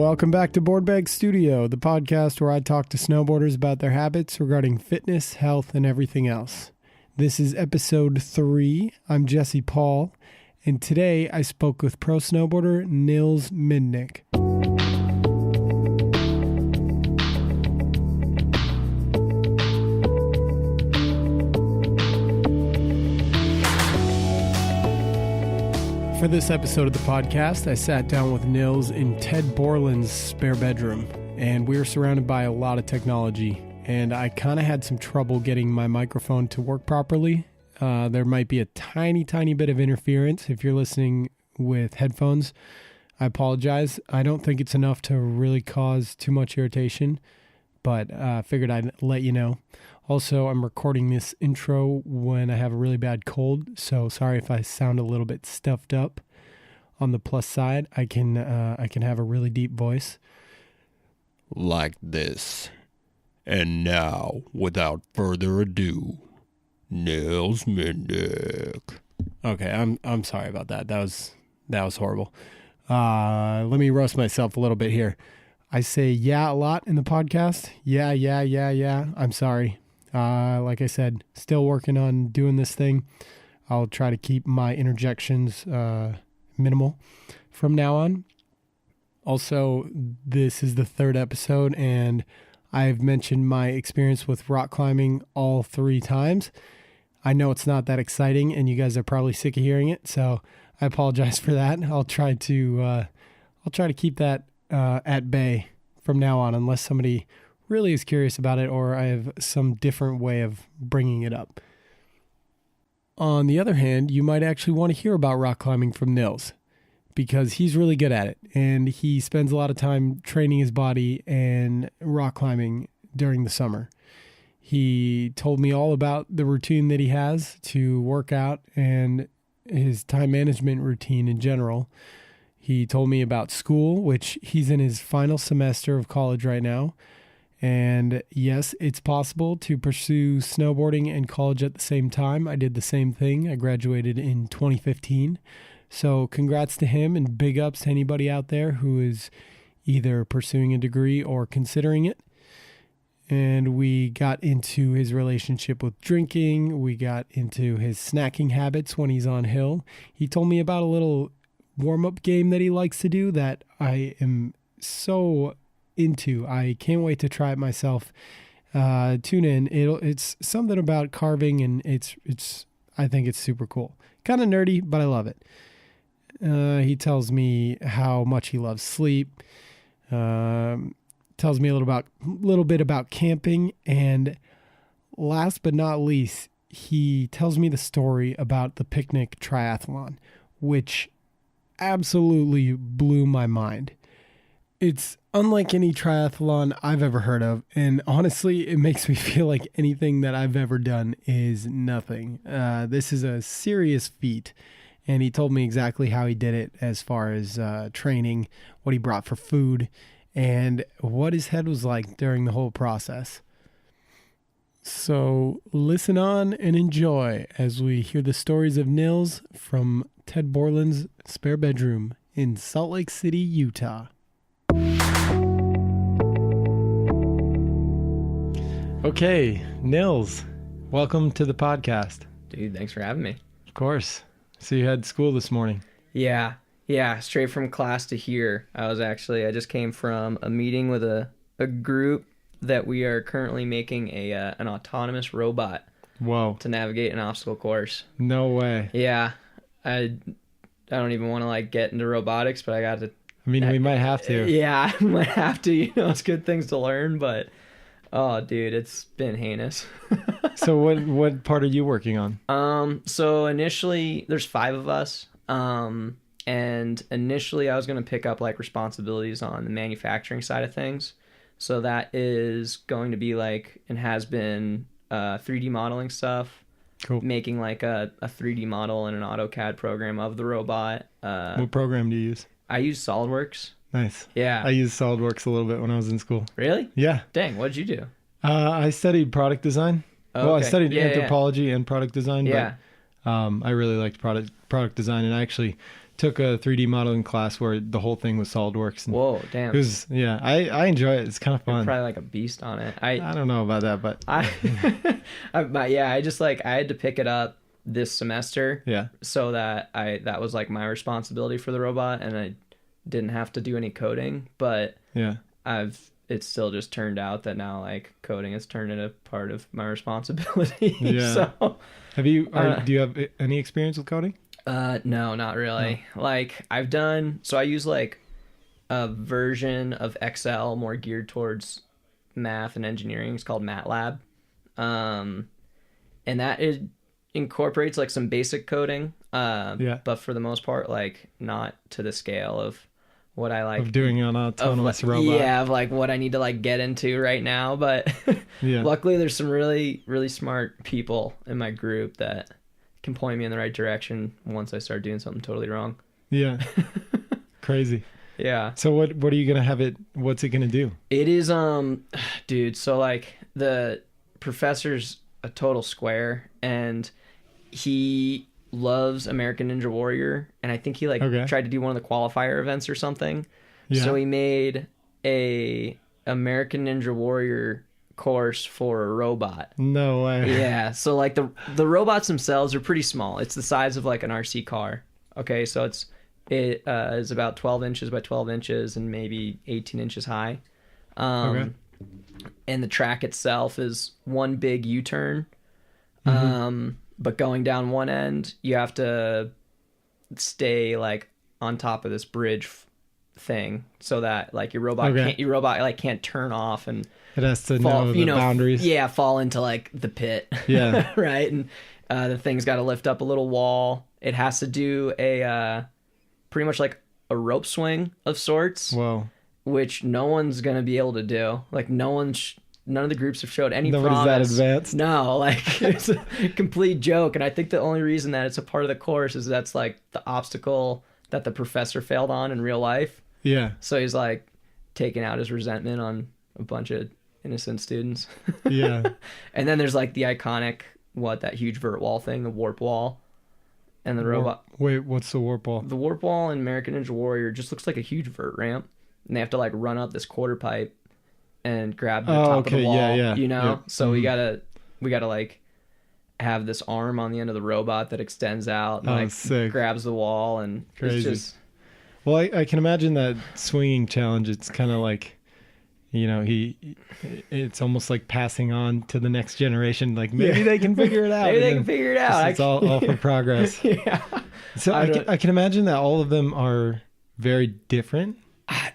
Welcome back to Boardbag Studio, the podcast where I talk to snowboarders about their habits regarding fitness, health, and everything else. This is episode 3. I'm Jesse Paul, and today I spoke with pro snowboarder Nils Mindnich. For this episode of the podcast, I sat down with Nils in Ted Borland's spare bedroom, and we were surrounded by a lot of technology, and I kind of had some trouble getting my microphone to work properly. There might be a tiny bit of interference if you're listening with headphones. I apologize. I don't think it's enough to really cause too much irritation, but I figured I'd let you know. Also, I'm recording this intro when I have a really bad cold, so sorry if I sound a little bit stuffed up. On the plus side, I can have a really deep voice. Like this. And now, without further ado, Nils Mindnich. Okay, I'm sorry about that. That was horrible. Let me roast myself a little bit here. I say yeah a lot in the podcast. Yeah. I'm sorry. Like I said, still working on doing this thing. I'll try to keep my interjections minimal from now on. Also, this is the 3rd episode, and I've mentioned my experience with rock climbing all 3 times. I know it's not that exciting, and you guys are probably sick of hearing it, so I apologize for that. I'll try to keep that at bay from now on, unless somebody really is curious about it or I have some different way of bringing it up. On the other hand, you might actually want to hear about rock climbing from Nils because he's really good at it and he spends a lot of time training his body and rock climbing during the summer. He told me all about the routine that he has to work out and his time management routine in general. He told me about school, which he's in his final semester of college right now. And yes, it's possible to pursue snowboarding and college at the same time. I did the same thing. I graduated in 2015. So congrats to him and big ups to anybody out there who is either pursuing a degree or considering it. And we got into his relationship with drinking. We got into his snacking habits when he's on hill. He told me about a little warm-up game that he likes to do that I am so into. I can't wait to try it myself. Tune in. It's something about carving, and it's I think it's super cool. Kind of nerdy, but I love it. He tells me how much he loves sleep. Tells me a little bit about camping, and last but not least, he tells me the story about the picnic triathlon, which absolutely blew my mind. It's unlike any triathlon I've ever heard of, and honestly, it makes me feel like anything that I've ever done is nothing. This is a serious feat, and he told me exactly how he did it as far as training, what he brought for food, and what his head was like during the whole process. So listen on and enjoy as we hear the stories of Nils from Ted Borland's spare bedroom in Salt Lake City, Utah. Okay, Nils, welcome to the podcast. Dude, thanks for having me. Of course. So you had school this morning. Yeah, straight from class to here. I just came from a meeting with a group that we are currently making an autonomous robot. Whoa. To navigate an obstacle course. No way. Yeah. I don't even want to get into robotics, but I got to. I mean, we might have to. Yeah, I might have to. It's good things to learn, but oh, dude, it's been heinous. So what part are you working on? So initially there's 5 of us. And initially I was going to pick up responsibilities on the manufacturing side of things. So that is going to be and has been 3D modeling stuff. Cool. Making a 3D model in an AutoCAD program of the robot. What program do you use? I use SolidWorks. Nice. Yeah. I used SolidWorks a little bit when I was in school. Really? Yeah. Dang, what'd you do? I studied product design. Oh, well, okay. I studied anthropology and product design. Yeah. But I really liked product design, and I actually took a 3D modeling class where the whole thing was SolidWorks. And Whoa, damn. it was, yeah, I enjoy it. It's kind of You're fun. probably like a beast on it. I don't know about that, but I just like, I had to pick it up this semester. yeah. So that that was like my responsibility for the robot, and I didn't have to do any coding, but Yeah. it's still just turned out that now like coding has turned into part of my responsibility. Yeah. So Have you, do you have any experience with coding? no, not really. Like I use like a version of Excel more geared towards math and engineering. It's called MATLAB. And that incorporates like some basic coding. But for the most part, like not to the scale of what I like Of doing an autonomous robot. Yeah, of like what I need to like get into right now. But Yeah. luckily there's some really, really smart people in my group that can point me in the right direction once I start doing something totally wrong. Yeah. Crazy. Yeah. So what are you going to have it, what's it going to do? It is, dude, so like the professor's a total square, and he loves American Ninja Warrior, and I think he like tried to do one of the qualifier events or something. Yeah. So he made a American Ninja Warrior course for a robot. No way. Yeah, so like the robots themselves are pretty small. It's the size of like an RC car. Okay, so it is about 12 inches by 12 inches and maybe 18 inches high. And the track itself is one big U-turn. But going down one end, you have to stay like on top of this bridge thing so that like your robot can't turn off and It has to fall, know the boundaries. Yeah, fall into like the pit. Yeah. Right. And the thing's got to lift up a little wall. It has to do a pretty much like a rope swing of sorts. Whoa. Which no one's gonna be able to do. Like none of the groups have showed any Nobody's promise. that advanced. No, like it's a complete joke. And I think the only reason that it's a part of the course is that's like the obstacle that the professor failed on in real life. Yeah. So he's like taking out his resentment on a bunch of innocent students. Yeah. And then there's like the iconic, that huge vert wall thing, the warp wall. And the robot. Wait, what's the warp wall? The warp wall in American Ninja Warrior just looks like a huge vert ramp. And they have to like run up this quarter pipe and grab the top of the wall. Yeah. You know? Yeah. So we gotta like have this arm on the end of the robot that extends out and like sick. grabs the wall, and Crazy. it's just Well, I can imagine that swinging challenge. It's kind of like, it's almost like passing on to the next generation. Like maybe they can figure it out. Maybe they can figure it out. It's all for progress. Yeah. So I can imagine that all of them are very different.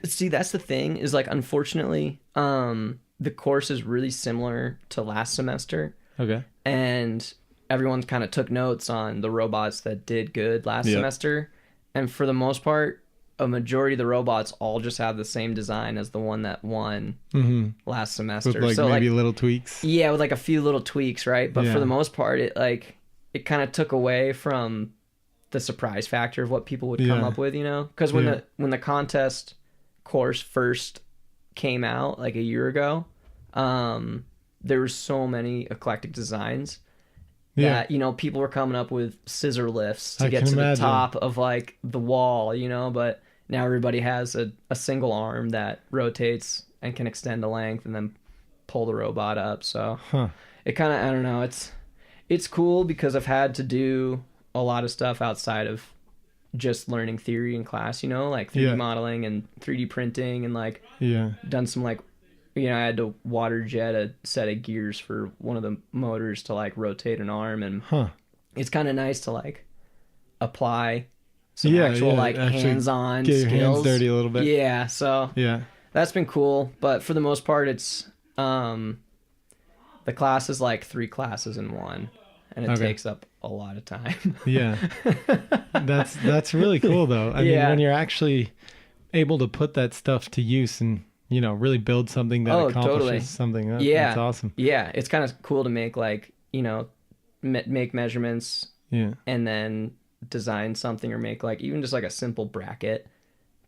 See, that's the thing is like, unfortunately, the course is really similar to last semester. Okay. And everyone kind of took notes on the robots that did good last semester. And for the most part, a majority of the robots all just have the same design as the one that won last semester. With so maybe little tweaks. Yeah, with like a few little tweaks, right? But Yeah. for the most part, it kind of took away from the surprise factor of what people would come up with, Because when the contest course first came out like a year ago, there were so many eclectic designs that people were coming up with scissor lifts to get to the top of like the wall, but now everybody has a single arm that rotates and can extend the length and then pull the robot up. So it kind of, I don't know, it's cool because I've had to do a lot of stuff outside of just learning theory in class, like 3D modeling and 3D printing, and like done some like, I had to water jet a set of gears for one of the motors to like rotate an arm, and it's kind of nice to like apply some actual hands-on get skills. Your hands dirty a little bit. Yeah, so that's been cool. But for the most part, it's the class is like 3 classes in one, and it takes up a lot of time. Yeah, that's really cool though. I mean, when you're actually able to put that stuff to use and really build something that accomplishes something. That's awesome. Yeah, it's kind of cool to make like, make measurements and then design something, or make like even just like a simple bracket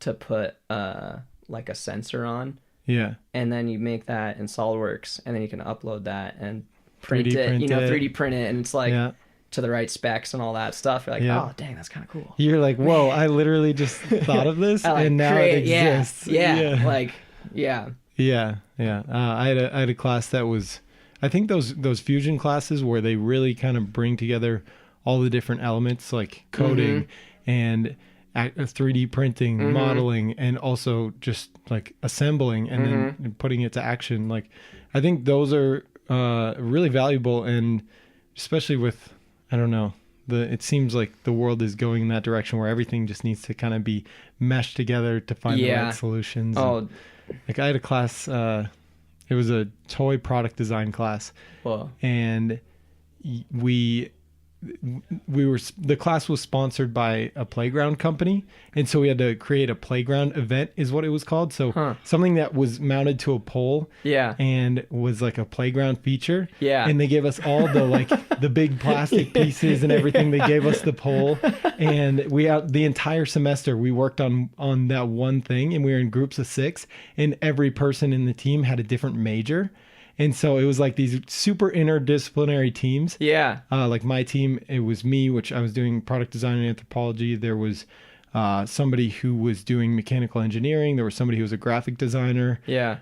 to put like a sensor on. Yeah. And then you make that in SolidWorks, and then you can upload that and print 3D it, print it. 3D print it, and it's like to the right specs and all that stuff. You're like, Yeah. oh dang, that's kind of cool. You're like, whoa, I literally just thought of this and now it exists. Yeah. Like, yeah. Yeah. I had a class that was, I think those fusion classes where they really kind of bring together all the different elements like coding and 3D printing, modeling, and also just like assembling and then putting it to action. Like, I think those are really valuable, and especially with, I don't know, it seems like the world is going in that direction where everything just needs to kind of be meshed together to find the right solutions. Oh, like I had a class, it was a toy product design class. whoa. And the class was sponsored by a playground company, and so we had to create a playground event is what it was called. So something that was mounted to a pole and was like a playground feature. And they gave us all the like the big plastic pieces and everything. They gave us the pole, and the entire semester we worked on that one thing, and we were in groups of 6, and every person in the team had a different major. And so it was like these super interdisciplinary teams. Yeah. Like my team, it was me, which I was doing product design and anthropology. There was somebody who was doing mechanical engineering. There was somebody who was a graphic designer. Yeah.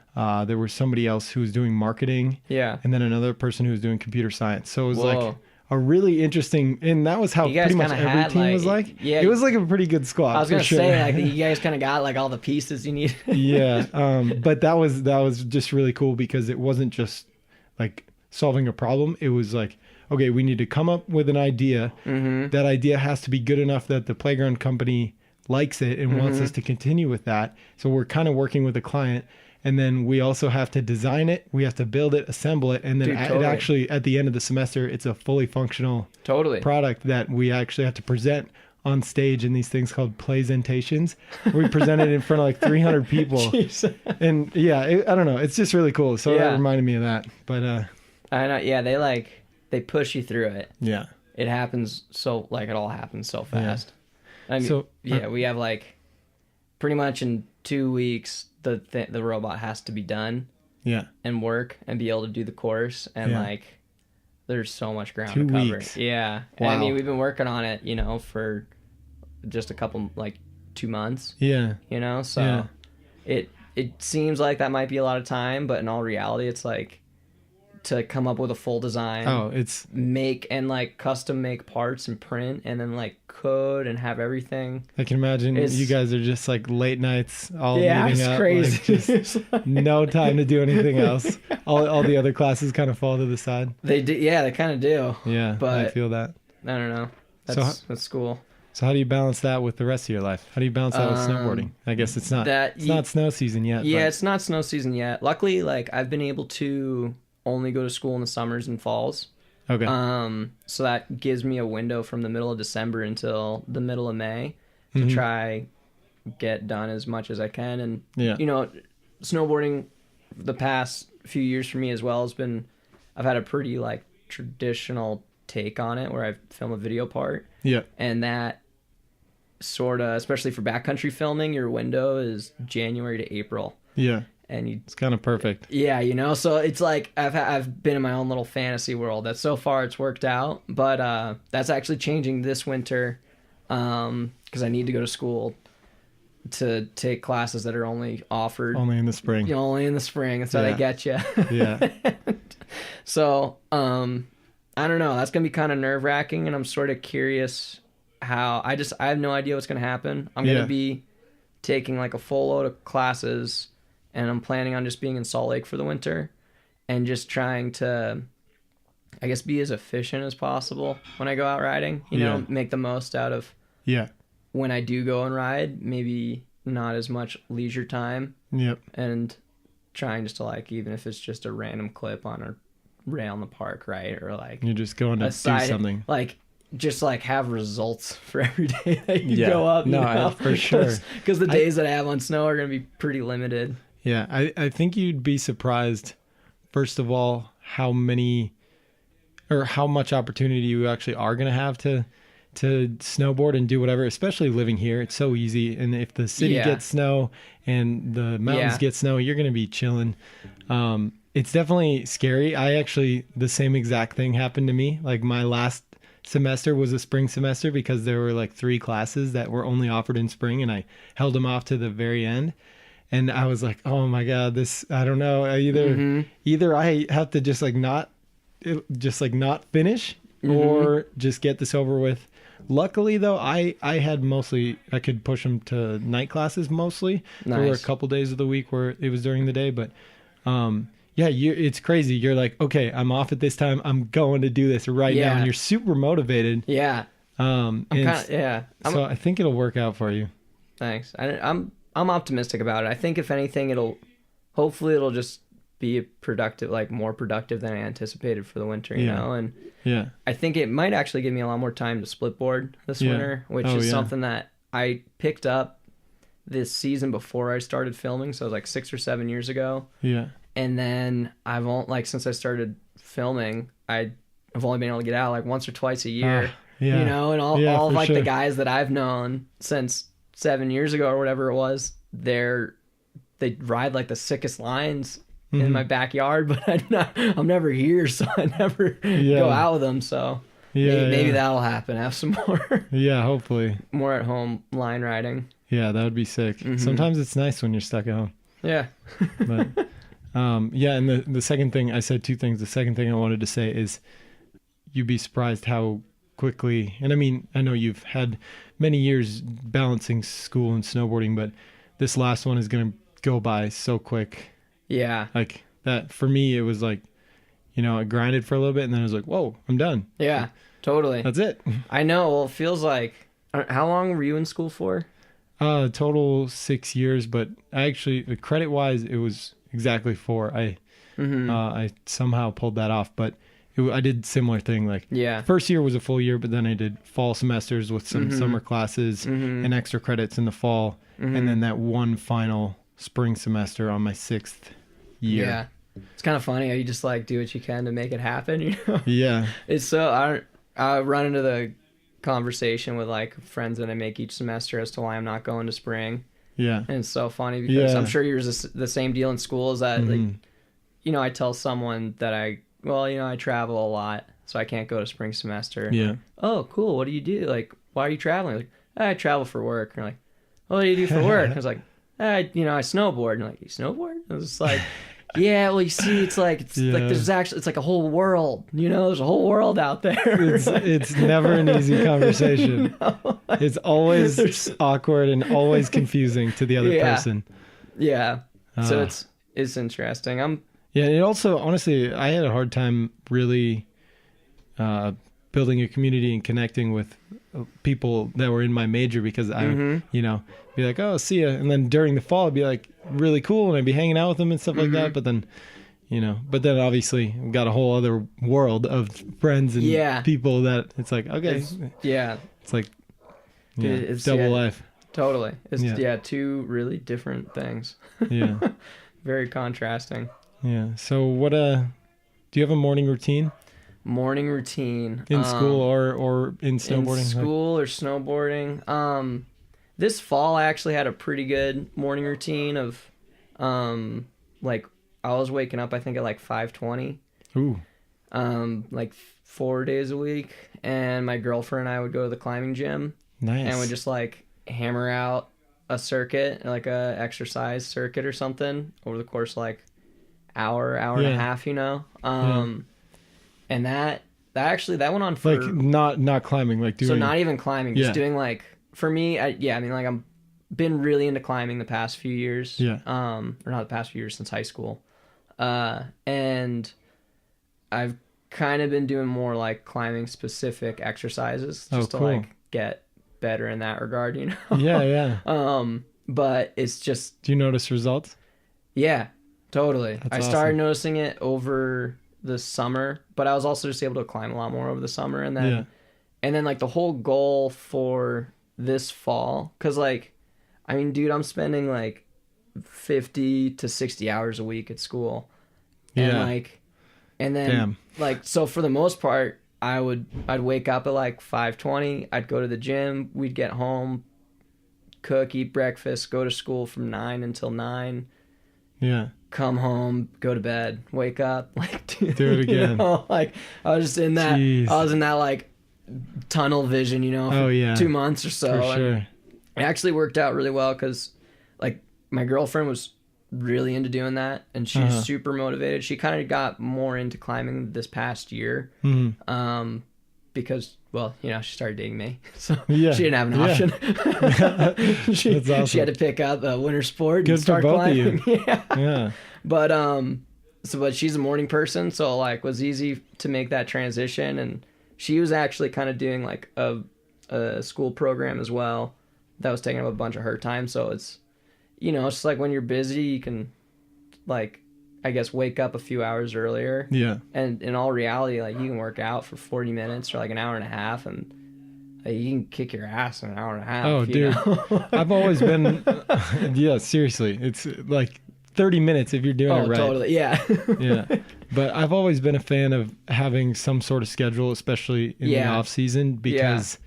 There was somebody else who was doing marketing. Yeah. And then another person who was doing computer science. So it was like a really interesting, and that was how pretty much every team was like. Yeah. It was like a pretty good squad. I was gonna for sure. say, like, you guys kind of got like all the pieces you need. Yeah. But that was just really cool because it wasn't just like solving a problem. It was like, okay, we need to come up with an idea. That idea has to be good enough that the playground company likes it and wants us to continue with that. So we're kind of working with the client. And then we also have to design it. We have to build it, assemble it. And then it actually, at the end of the semester, it's a fully functional product that we actually have to present on stage in these things called presentations. We presented in front of like 300 people. And yeah, I don't know. It's just really cool. So that reminded me of that. But I know. Yeah, they push you through it. Yeah. It happens it all happens so fast. I mean, So, we have like pretty much in 2 weeks the robot has to be done. Yeah. And work and be able to do the course and like there's so much ground 2 to cover. weeks. Yeah. Wow. And I mean, we've been working on it, for just a couple 2 months. Yeah. So it seems like that might be a lot of time, but in all reality it's like to come up with a full design. It's make and custom make parts and print and then code and have everything. I can imagine you guys are just like late nights all meeting it's up. crazy. Just no time to do anything else. All the other classes kind of fall to the side. They do, they kind of do. Yeah, but I feel that. I don't know. That's cool. So how do you balance that with the rest of your life? How do you balance that with snowboarding? I guess it's not snow season yet. Yeah, it's not snow season yet. Luckily, I've been able to only go to school in the summers and falls. Okay. So that gives me a window from the middle of December until the middle of May to try get done as much as I can. And snowboarding the past few years for me as well I've had a pretty traditional take on it where I film a video part. Yeah. And that sort of, especially for backcountry filming, your window is January to April. Yeah. And it's kind of perfect. Yeah, so it's I've been in my own little fantasy world that so far it's worked out, but that's actually changing this winter because I need to go to school to take classes that are only offered only in the spring. Only in the spring. That's how they get you. Yeah. So I don't know. That's gonna be kind of nerve wracking, and I'm sort of curious how I have no idea what's gonna happen. I'm gonna be taking a full load of classes. And I'm planning on just being in Salt Lake for the winter and just trying to, I guess, be as efficient as possible when I go out riding, make the most out of when I do go and ride, maybe not as much leisure time. Yep. And trying just to even if it's just a random clip on a rail in the park, right? Or you're just going to do something. Just have results for every day that you go up. No, for sure. Because the days that I have on snow are going to be pretty limited. Yeah, I think you'd be surprised, first of all, how much opportunity you actually are going to have to snowboard and do whatever, especially living here. It's so easy. And if the city gets snow and the mountains get snow, you're going to be chilling. It's definitely scary. The same exact thing happened to me. My last semester was a spring semester because there were like 3 classes that were only offered in spring, and I held them off to the very end. And I was like, oh my God, I don't know. Either I have to just not finish or just get this over with. Luckily though, I could push them to night classes mostly. Nice. There were a couple days of the week where it was during the day, but it's crazy. You're like, okay, I'm off at this time. I'm going to do this right now. And you're super motivated. Yeah. So I think it'll work out for you. Thanks. I'm optimistic about it. I think if anything, hopefully it'll just be productive, like more productive than I anticipated for the winter, you know? And I think it might actually give me a lot more time to split board this winter, which is something that I picked up this season before I started filming. So it was like 6 or 7 years ago. Yeah. And then since I started filming, I've only been able to get out like once or twice a year, you know, and all of like the guys that I've known since 7 years ago or whatever it was, they ride like the sickest lines in my backyard, but I'm never here, so I never go out with them. So maybe that'll happen. Have some more. Hopefully more at home line riding. Yeah, that would be sick. Sometimes it's nice when you're stuck at home. Yeah. But and the second thing, I said 2 things. The second thing I wanted to say is you'd be surprised how quickly, and I mean, I know you've had many years balancing school and snowboarding, but this last one is going to go by so quick. Yeah. Like that for me, it was like, you know, I grinded for a little bit and then I was like, whoa, I'm done. Yeah, totally. That's it. I know. Well, it feels like, how long were you in school for? Total 6 years, but I actually, credit wise, it was exactly 4. I somehow pulled that off, but I did similar thing. Like first year was a full year, but then I did fall semesters with some summer classes and extra credits in the fall. And then that one final spring semester on my 6th year. Yeah. It's kind of funny how you just like do what you can to make it happen, you know? Yeah. It's so, I run into the conversation with like friends that I make each semester as to why I'm not going to spring. Yeah. And it's so funny because I'm sure yours is the same deal in school, is that like, you know, I tell someone that I travel a lot, so I can't go to spring semester. Yeah. Oh, cool. What do you do? Like, why are you traveling? Like, I travel for work. And you're like, what do you do for work? I was like, I snowboard. And like, you snowboard? I was just like, yeah, well, you see, it's like there's actually, it's like a whole world, you know, there's a whole world out there. It's never an easy conversation. No. It's always awkward and always confusing to the other person. Yeah. So it's interesting. Yeah. And it also, honestly, I had a hard time really, building a community and connecting with people that were in my major because I, you know, be like, oh, see ya. And then during the fall, it'd be like really cool. And I'd be hanging out with them and stuff like that. But then, you know, obviously we've got a whole other world of friends and people that it's like, okay. It's like, it's double life. Totally. It's 2 really different things. Yeah. Very contrasting. Yeah. So do you have a morning routine? Morning routine in school or in snowboarding? In school or snowboarding. This fall I actually had a pretty good morning routine of like I was waking up I think at like 5:20. Ooh. Like 4 days a week, and my girlfriend and I would go to the climbing gym. Nice. And would just like hammer out a circuit, like a exercise circuit or something over the course of like hour and a half, you know. And that went on for like not climbing, like doing, so not even climbing, just doing like, for me, I mean, like I'm been really into climbing the past few years. Yeah. Or not the past few years, since high school. And I've kind of been doing more like climbing specific exercises just to like get better in that regard, you know. Yeah. But it's just, do you notice results? Yeah, totally. That's I awesome. started noticing it over the summer, but I was also just able to climb a lot more over the summer, and then like the whole goal for this fall, because like, I mean, dude, I'm spending like 50 to 60 hours a week at school, and then like, so for the most part, I'd wake up at like 5:20, I'd go to the gym, we'd get home, cook, eat breakfast, go to school from 9 until 9. Yeah. Come home, go to bed, wake up, like do it again. You know, like I was just in that. Jeez. I was in that like tunnel vision, for 2 months or so. For sure. And it actually worked out really well because like my girlfriend was really into doing that and she's super motivated. She kind of got more into climbing this past year. Because, well, she started dating me, so she didn't have an option. That's awesome. She had to pick up a winter sport and start climbing. Yeah. But she's a morning person, so like was easy to make that transition. And she was actually kind of doing like a school program as well that was taking up a bunch of her time. So it's, it's just like when you're busy, you can like, I guess, wake up a few hours earlier. Yeah. And in all reality, like you can work out for 40 minutes or like an hour and a half and you can kick your ass in an hour and a half. Oh, dude. I've always been, yeah, seriously. It's like 30 minutes if you're doing it right. Oh, totally. Yeah. Yeah. But I've always been a fan of having some sort of schedule, especially in the off season, because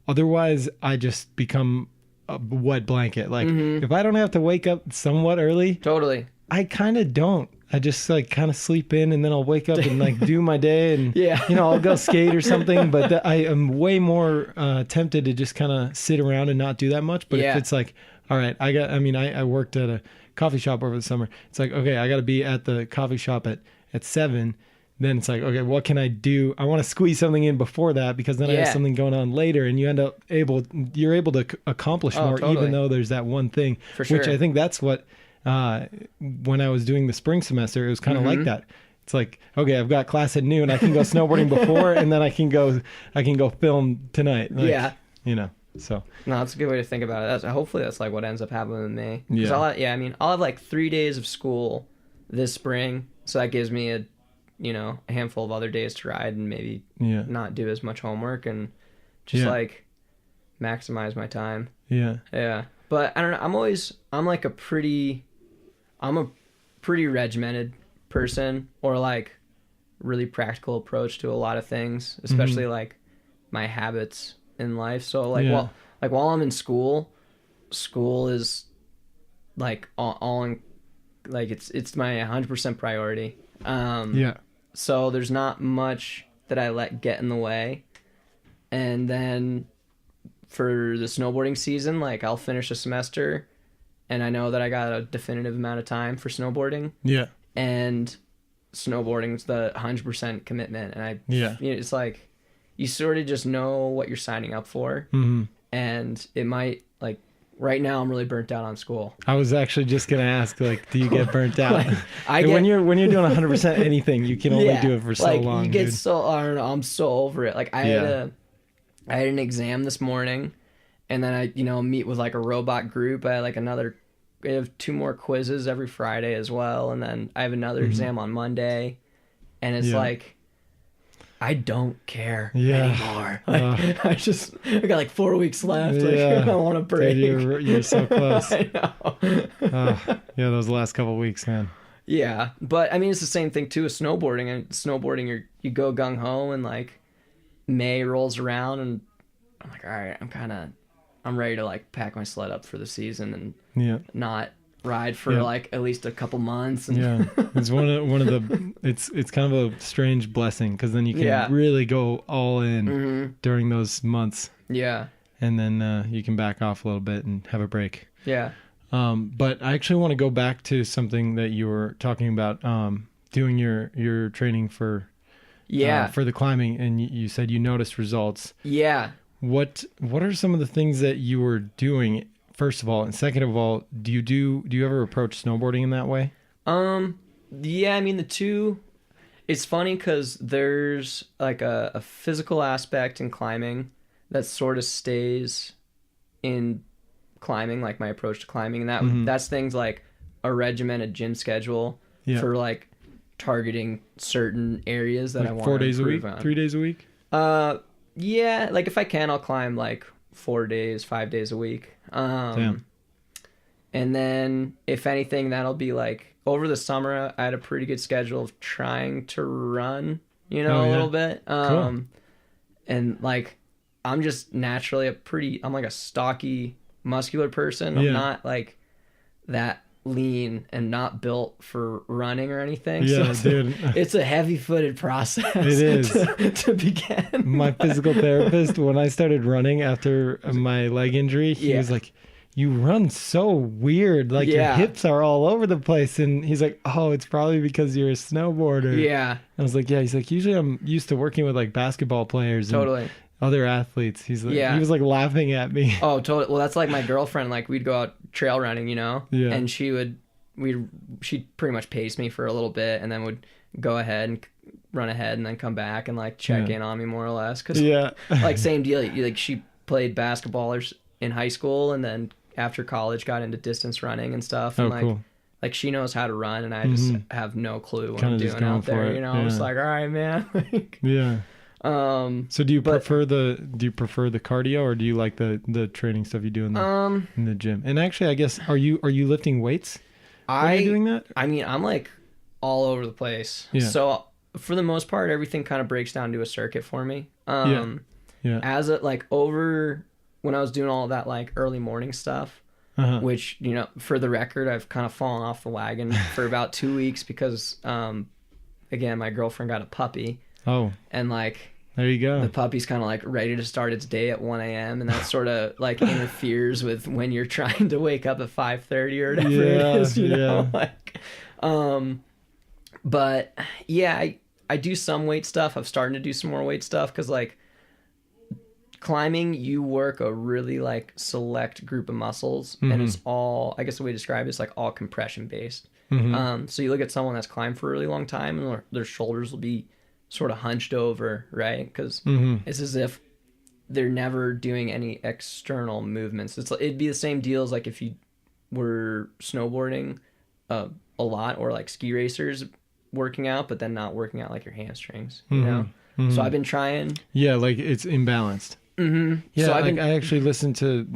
otherwise I just become a wet blanket. Like if I don't have to wake up somewhat early. Totally. I kind of don't. I just like kind of sleep in and then I'll wake up and like do my day and I'll go skate or something. But I am way more tempted to just kind of sit around and not do that much. But if it's like, all right, I worked at a coffee shop over the summer. It's like, okay, I got to be at the coffee shop at 7. Then it's like, okay, what can I do? I want to squeeze something in before that because then I have something going on later, and you end up you're able to accomplish more, even though there's that one thing. For sure. Which I think that's what. When I was doing the spring semester, it was kind of like that. It's like, okay, I've got class at noon. I can go snowboarding before, and then I can go film tonight. Like, so. No, that's a good way to think about it. Hopefully that's like what ends up happening with me. I'll have like 3 days of school this spring. So that gives me a handful of other days to ride and maybe not do as much homework and just like maximize my time. Yeah. Yeah. But I don't know. I'm a pretty regimented person, or like really practical approach to a lot of things, especially like my habits in life. So like, while I'm in school is like all in, like it's my 100% priority. So there's not much that I let get in the way. And then for the snowboarding season, like I'll finish a semester and I know that I got a definitive amount of time for snowboarding. Yeah. And snowboarding's the 100% commitment. And it's like, you sort of just know what you're signing up for. And it might, like, right now I'm really burnt out on school. I was actually just going to ask, like, do you get burnt out? When you're doing 100% anything, you can only do it for so long. You get I don't know, I'm so over it. Like I had an exam this morning, and then I, meet with like a robot group. I have 2 more quizzes every Friday as well. And then I have another exam on Monday, and it's like, I don't care anymore. Like, I got like 4 weeks left. Like, I want a break. Dude, you're so close. I know. Those last couple of weeks, man. Yeah. But I mean, it's the same thing too with snowboarding. And snowboarding, you go gung ho, and like May rolls around and I'm like, all right, I'm ready to like pack my sled up for the season and not ride for like at least a couple months. And it's one of the it's kind of a strange blessing because then you can really go all in during those months. Yeah. And then you can back off a little bit and have a break. Yeah. But I actually want to go back to something that you were talking about, doing your training for the climbing, and you said you noticed results. Yeah. What are some of the things that you were doing, first of all, and second of all, do you ever approach snowboarding in that way? Yeah, I mean the two. It's funny because there's like a physical aspect in climbing that sort of stays in climbing, like my approach to climbing, and that's things like a regimented gym schedule for like targeting certain areas that like I want 4 to days a improve week, on. 3 days a week. Yeah, like if I can, I'll climb like 4 days, 5 days a week. Damn. And then if anything, that'll be like over the summer. I had a pretty good schedule of trying to run, a little bit. Cool. And like I'm just naturally I'm like a stocky, muscular person. I'm not like that lean and not built for running or anything. Yeah, so dude. It's a heavy-footed process. It is. to begin. My physical therapist, when I started running after my leg injury, he was like, you run so weird. Like your hips are all over the place. And he's like, oh, it's probably because you're a snowboarder. Yeah. I was like, yeah. He's like, usually I'm used to working with like basketball players. And other athletes. He's like, he was like laughing at me. Oh, totally. Well, that's like my girlfriend. Like we'd go out trail running, and she'd pretty much pace me for a little bit and then would go ahead and run ahead and then come back and like check in on me more or less. Cause like same deal. Like she played basketball in high school and then after college got into distance running and stuff. And like she knows how to run and I just have no clue what I'm doing out there. I'm just like, all right, man. So do you prefer the cardio or do you like the training stuff you do in the gym? And actually, I guess are you lifting weights? Are you doing that? I mean, I'm like all over the place. Yeah. So for the most part, everything kind of breaks down to a circuit for me. As it like over when I was doing all that like early morning stuff, which for the record, I've kind of fallen off the wagon for about 2 weeks because again, my girlfriend got a puppy. Oh. And like there you go. The puppy's kind of like ready to start its day at 1 a.m. and that sort of like interferes with when you're trying to wake up at 5:30 or whatever it is, like but yeah, I do some weight stuff. I'm starting to do some more weight stuff because like climbing, you work a really like select group of muscles and it's all, I guess the way to describe it is like all compression based. So you look at someone that's climbed for a really long time and their shoulders will be sort of hunched over, right? Because it's as if they're never doing any external movements. It'd be the same deal as like if you were snowboarding a lot or like ski racers working out, but then not working out like your hamstrings, you know? So I've been trying. Yeah, like it's imbalanced. Yeah, so I actually listened to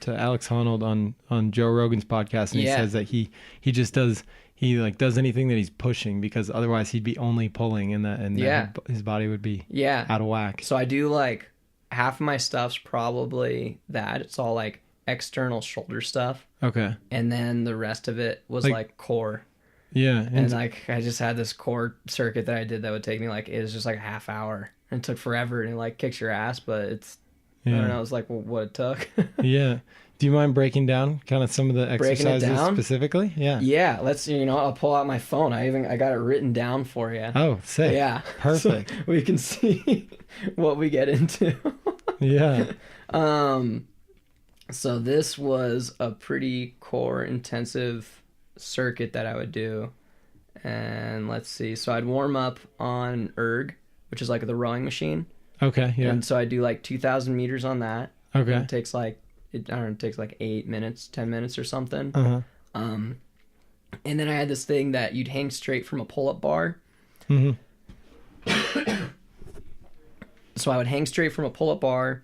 Alex Honnold on Joe Rogan's podcast, and he says that he just does anything that he's pushing because otherwise he'd be only pulling and his body would be out of whack. So I do like half of my stuff's probably that it's all like external shoulder stuff. Okay. And then the rest of it was like core. Yeah. And like I just had this core circuit that I did that would take me like it was just like a half hour. And it took forever and it like kicks your ass, but it's I don't know, it's like what it took. Yeah. Do you mind breaking down kind of some of the exercises specifically? Yeah. Yeah. Let's, I'll pull out my phone. I got it written down for you. Oh, sick. Yeah. Perfect. So we can see what we get into. Yeah. So this was a pretty core intensive circuit that I would do. And let's see. So I'd warm up on erg, which is like the rowing machine. Okay. Yeah. And so I do like 2,000 meters on that. Okay. And it takes like, it takes like 8 minutes, 10 minutes or something. And then I had this thing that you'd hang straight from a pull-up bar. So I would hang straight from a pull-up bar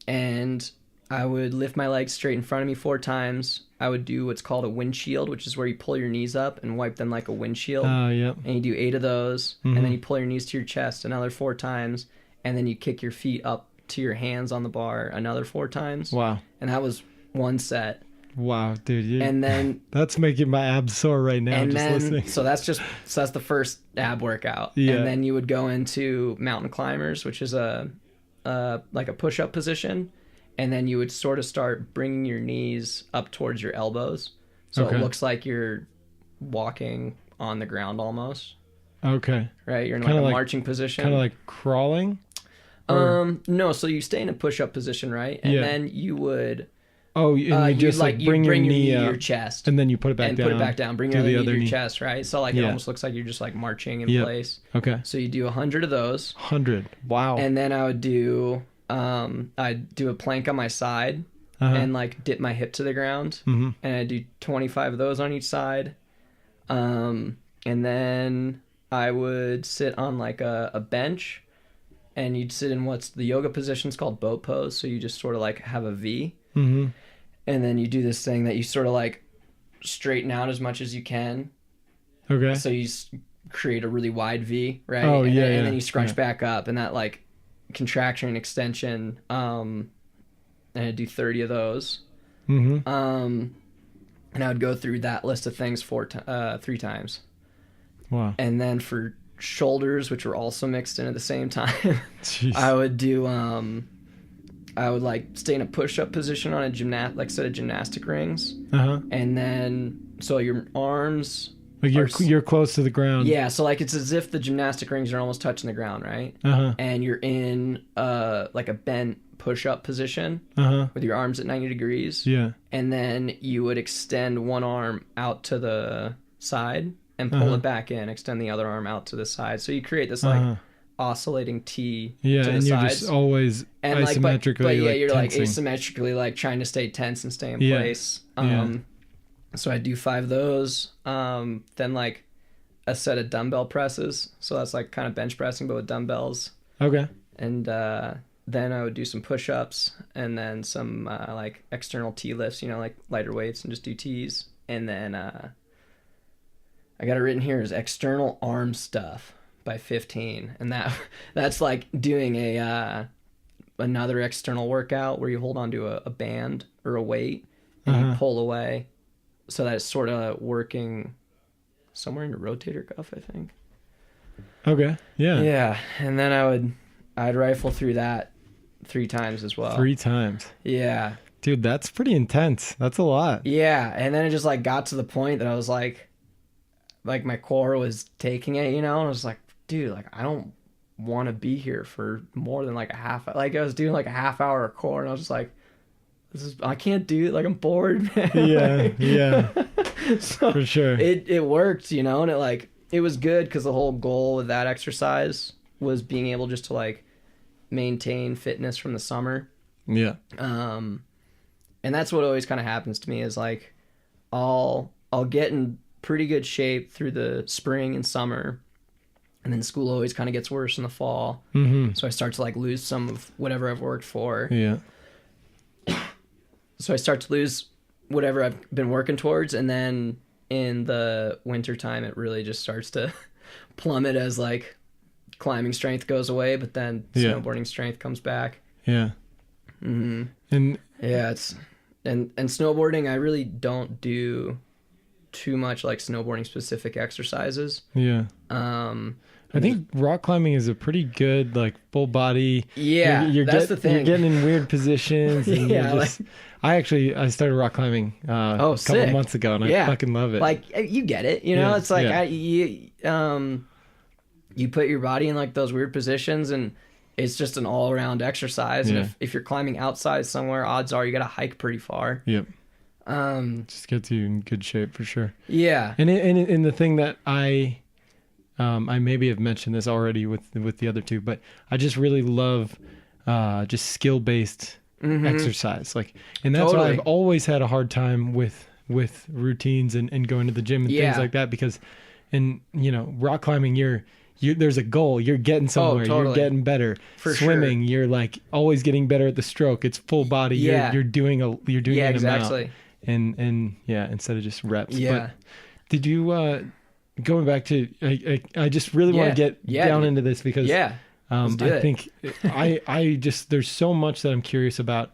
and I would lift my legs straight in front of me 4 times. I would do what's called a windshield, which is where you pull your knees up and wipe them like a windshield. Yep. And you do 8 of those. And then you pull your knees to your chest another 4 times. And then you kick your feet up to your hands on the bar another 4 times. Wow. And that was 1 set. Wow, dude. And then that's making my abs sore right now listening. So that's the first ab workout. Yeah. And then you would go into mountain climbers, which is like a push-up position. And then you would sort of start bringing your knees up towards your elbows. So it looks like you're walking on the ground almost. Okay. Right? You're in like a marching position. Kind of like crawling? No, so you stay in a push-up position, right? And then you would... Oh, and you just bring your knee to your chest. And then you put it back down. And put it back down. Bring your other knee to your chest, right? So like it almost looks like you're just like marching in place. Okay. So you do 100 of those. 100. Wow. And then I would do... I'd do a plank on my side and like dip my hip to the ground. And I'd do 25 of those on each side. And then I would sit on like a bench and you'd sit in what's the yoga position. It's called boat pose. So you just sort of like have a V. And then you do this thing that you sort of like straighten out as much as you can. Okay. So you create a really wide V, right? Oh, and then you scrunch back up and that like contraction and extension. And I do 30 of those. And And I would go through that list of things 3 times. Wow. And then for shoulders, which were also mixed in at the same time, Jeez. I would do I would like stay in a push-up position on a set of gymnastic rings, and then so your arms like you're close to the ground. Yeah, so like it's as if the gymnastic rings are almost touching the ground, right? And you're in like a bent push-up position with your arms at 90 degrees. Yeah. And then you would extend one arm out to the side and pull it back in, extend the other arm out to the side. So you create this like oscillating T to the and you're sides. just always And isometrically but yeah, you're tensing. like asymmetrically like trying to stay tense and stay in place. So I do 5 of those. Then like a set of dumbbell presses. So that's like kind of bench pressing but with dumbbells. Okay. And then I would do some push-ups and then some like external T lifts, like lighter weights and just do T's. And then I got it written here as external arm stuff by 15, and that's like doing another external workout where you hold onto a band or a weight and you pull away, so that it's sort of working somewhere in your rotator cuff, I think. Okay. Yeah, and then I'd rifle through that 3 times as well. 3 times. Yeah, dude, that's pretty intense. That's a lot. Yeah, and then it just like got to the point that I was like my core was taking it, and I was like, dude, like I don't want to be here for more than like a half. Like I was doing like a half hour of core, and I was just like, I can't do it. Like I'm bored, man. Yeah. So for sure. It worked, and it was good because the whole goal with that exercise was being able just to like maintain fitness from the summer. Yeah. And that's what always kind of happens to me is like I'll get in pretty good shape through the spring and summer, and then school always kind of gets worse in the fall. So I start to like lose some of whatever I've worked for. Yeah. So I start to lose whatever I've been working towards, and then in the winter time it really just starts to plummet as like climbing strength goes away, but then snowboarding strength comes back. Yeah. And it's and snowboarding, I really don't do too much like snowboarding specific exercises. Yeah. I think rock climbing is a pretty good like full body. Yeah, that's the thing. You're getting in weird positions. And I started rock climbing a couple months ago, and I fucking love it. Like you get it, it's like you put your body in like those weird positions, and it's just an all around exercise. And if you're climbing outside somewhere, odds are you got to hike pretty far. Yep. Just gets you in good shape for sure. Yeah. And the thing that I maybe have mentioned this already with the other two, but I just really love just skill based exercise. Like, and that's why I've always had a hard time with routines and going to the gym and things like that, because rock climbing, there's a goal. You're getting somewhere. You're getting better. For swimming, you're like always getting better at the stroke. It's full body. You're doing an amount. And instead of just reps. Yeah. But did you going back to I just really want to get down into this because I think I just there's so much that I'm curious about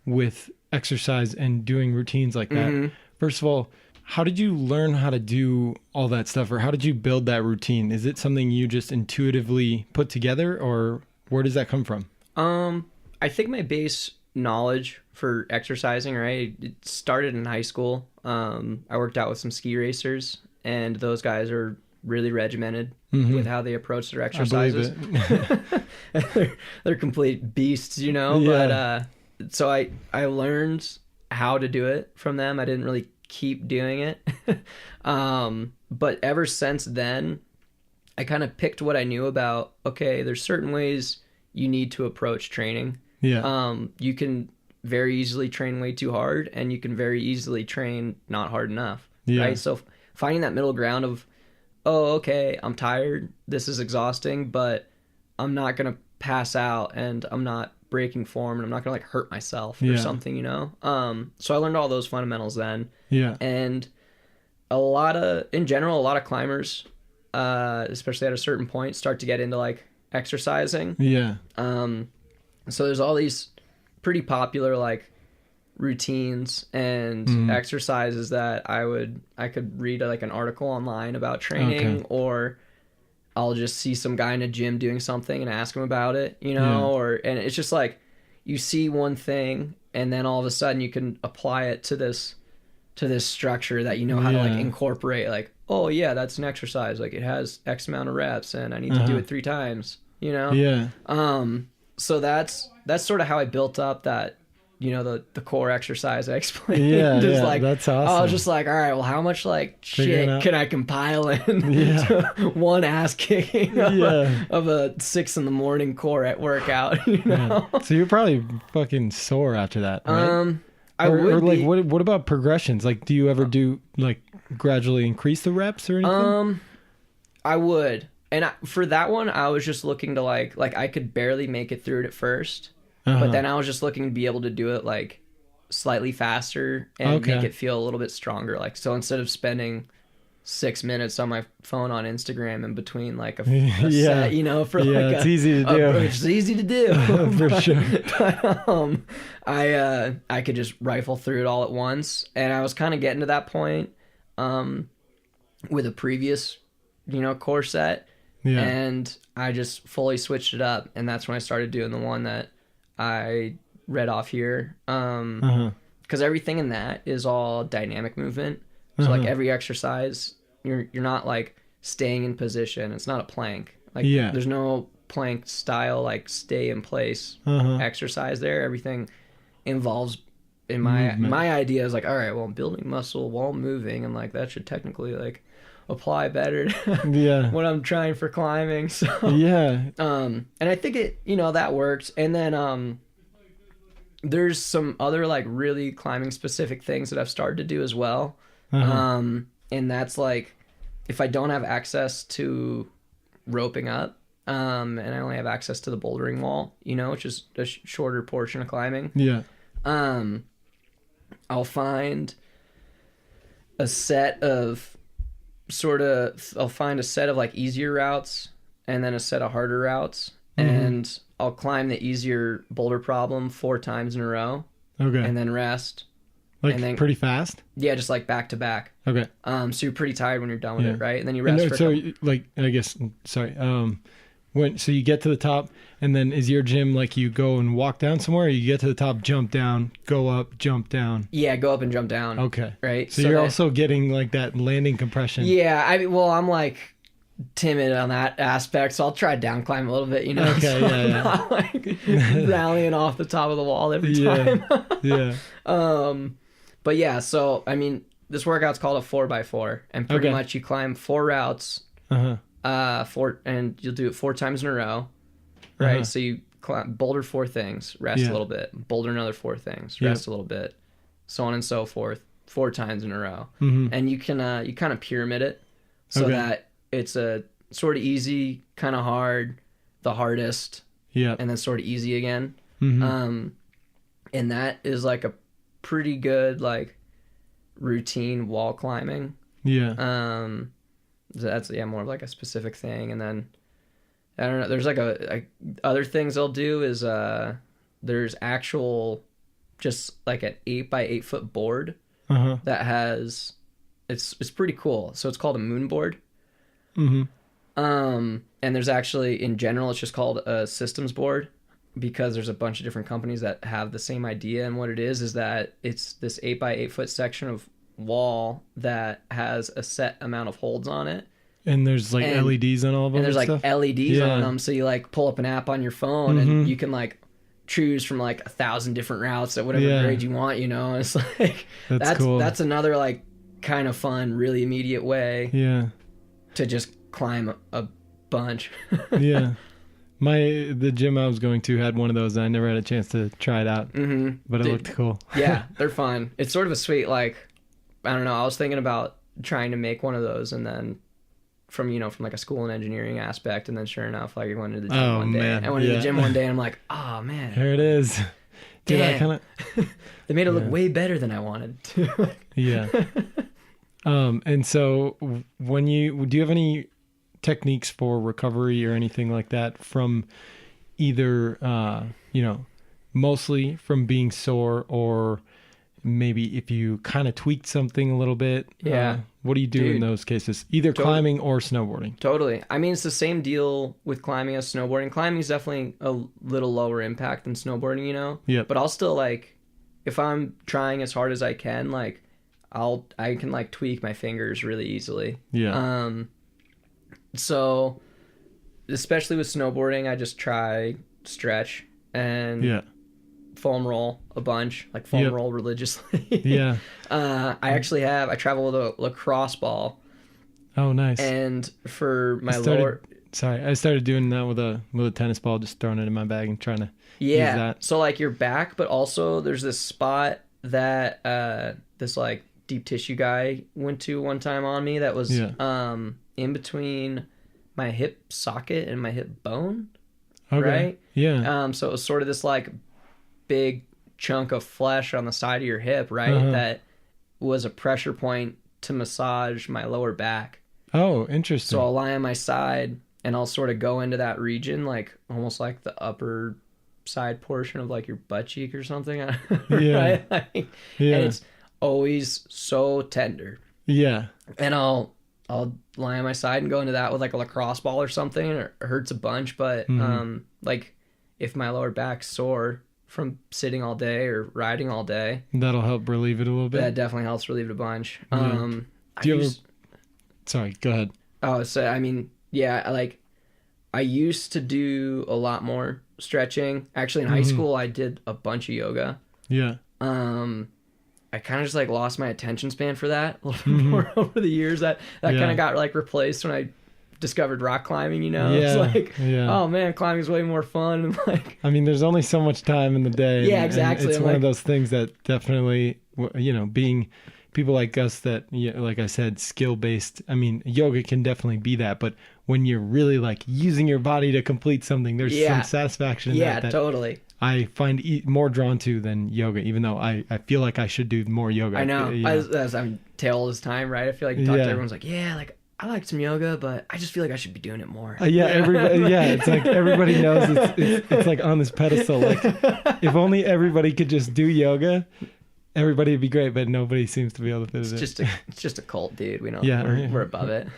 with exercise and doing routines like that. First of all, how did you learn how to do all that stuff, or how did you build that routine? Is it something you just intuitively put together, or where does that come from? I think my base knowledge for exercising, right, it started in high school. I worked out with some ski racers, and those guys are really regimented with how they approach their exercises. I believe it. They're complete beasts, but so I learned how to do it from them. I didn't really keep doing it. But ever since then, I kind of picked what I knew about, okay, there's certain ways you need to approach training. Yeah. You can very easily train way too hard, and you can very easily train not hard enough. Yeah. Right? So finding that middle ground of, oh, okay, I'm tired, this is exhausting, but I'm not going to pass out, and I'm not breaking form, and I'm not going to like hurt myself or something, So I learned all those fundamentals then. Yeah. And in general, a lot of climbers, especially at a certain point, start to get into like exercising. Yeah. So there's all these pretty popular like routines and exercises that I could read like an article online about training, or I'll just see some guy in a gym doing something and ask him about it, you know, and it's just like you see one thing and then all of a sudden you can apply it to this structure that you know how to like incorporate, like, oh yeah, that's an exercise, like it has X amount of reps and I need to do it 3 times, you know? Yeah. So that's sort of how I built up that, you know, the core exercise I explained. Yeah, Just yeah, like, that's awesome. I was just like, all right, well, how much like Figuring shit out. can I compile in Yeah. to one ass kicking of, Yeah. of a 6 a.m. core at workout, you know? So you're probably fucking sore after that, right? I would or like, be. what about progressions? Like, do you ever do like gradually increase the reps or anything? I would. And for that one, I was just looking to like I could barely make it through it at first, but then I was just looking to be able to do it like slightly faster and make it feel a little bit stronger. Like, so instead of spending 6 minutes on my phone on Instagram in between like a set, you know, for like it's easy to do. It's easy to do For sure. But, I could just rifle through it all at once, and I was kind of getting to that point with a previous, you know, core set. Yeah. And I just fully switched it up, and that's when I started doing the one that I read off here. Because everything in that is all dynamic movement. So like every exercise, you're not like staying in position. It's not a plank. Like there's no plank style like stay in place exercise there. Everything involves, in my idea is like, all right, well, I'm building muscle while moving, and like that should technically like apply better to when I'm trying for climbing. So and I think it, you know, that works. And then there's some other like really climbing specific things that I've started to do as well. And that's like, if I don't have access to roping up, and I only have access to the bouldering wall, you know, which is a shorter portion of climbing. I'll find a set of I'll find a set of like easier routes and then a set of harder routes, and I'll climb the easier boulder problem 4 times in a row. And then rest. Like, and then, pretty fast? Yeah, just like back to back. Okay. So you're pretty tired when you're done with it, right? And then you rest for a couple. Like, I guess, sorry. So you get to the top, and then is your gym like you go and walk down somewhere, or you get to the top, jump down, go up, jump down? Yeah, go up and jump down. Okay. Right? So you're also getting like that landing compression. Yeah, I mean, well, I'm like timid on that aspect, so I'll try down climb a little bit, you know? Okay, so I'm not like rallying off the top of the wall every time. But yeah, so I mean, this workout's called a 4x4, and pretty much you climb 4 routes, and you'll do it 4 times in a row, right? So you climb, boulder 4 things, rest a little bit, boulder another 4 things, rest a little bit, so on and so forth, 4 times in a row, and you can you kind of pyramid it so that it's a sort of easy, kind of hard, the hardest, and then sort of easy again, and that is like a pretty good like routine wall climbing. That's more of like a specific thing. And then I don't know, there's like a other things I'll do is there's actual just like an 8x8 foot board that has it's pretty cool. So it's called a moon board. And there's actually, in general, it's just called a systems board, because there's a bunch of different companies that have the same idea. And what it is that it's this 8x8 foot section of wall that has a set amount of holds on it. And there's like LEDs on all of them. And there's like stuff? LEDs on them. So you like pull up an app on your phone and you can like choose from like 1,000 different routes at whatever grade you want, you know? And it's like, that's cool. That's another like kind of fun, really immediate way to just climb a bunch. The gym I was going to had one of those, and I never had a chance to try it out, but it looked cool. Yeah, they're fun. It's sort of a sweet, like, I don't know, I was thinking about trying to make one of those, and then from like a school and engineering aspect, and then sure enough, like I went to the gym one day. Man. I went to the gym one day, and I'm like, oh man, here it is. Dude, I kind of they made it look way better than I wanted to. And so do you have any techniques for recovery or anything like that from either mostly from being sore, or maybe if you kind of tweaked something a little bit. Yeah. What do you do in those cases? Either climbing or snowboarding. Totally. I mean, it's the same deal with climbing as snowboarding. Climbing is definitely a little lower impact than snowboarding, you know? Yeah. But I'll still, like, if I'm trying as hard as I can, like, I can, like, tweak my fingers really easily. Yeah. So, especially with snowboarding, I just try stretch and foam roll a bunch, like foam roll religiously. Yeah. I travel with a lacrosse ball. Oh, nice. And for my I started doing that with a tennis ball, just throwing it in my bag and trying to use that. So like your back, but also there's this spot that this like deep tissue guy went to one time on me that was in between my hip socket and my hip bone. Okay. Right? Yeah. So it was sort of this like big chunk of flesh on the side of your hip, right? That was a pressure point to massage my lower back. Oh, interesting. So I'll lie on my side and I'll sort of go into that region, like almost like the upper side portion of like your butt cheek or something. Yeah. Right? And it's always so tender. Yeah. And I'll lie on my side and go into that with like a lacrosse ball or something, and it hurts a bunch. But like if my lower back's sore from sitting all day or riding all day, that'll help relieve it a little bit. That definitely helps relieve it a bunch. Do you ever... Sorry, go ahead. Oh, so I mean, yeah, I used to do a lot more stretching. Actually, in high school, I did a bunch of yoga. Yeah. I kind of just like lost my attention span for that a little bit more over the years. That kind of got like replaced when I discovered rock climbing, you know? Yeah, it's like, oh man, climbing is way more fun. And like, I mean, there's only so much time in the day. Yeah, exactly. And it's one of those things that definitely, you know, being people like us that, like I said, skill-based, I mean, yoga can definitely be that, but when you're really like using your body to complete something, there's some satisfaction in that. Yeah, totally. I find more drawn to than yoga, even though I feel like I should do more yoga. I know. I'm tail this time, right? I feel like you talk to everyone's like, yeah, like I like some yoga, but I just feel like I should be doing it more. Everybody. It's like everybody knows it's like on this pedestal. Like if only everybody could just do yoga, everybody would be great. But nobody seems to be able to fit it. It's just a cult, dude. We know. We're above it.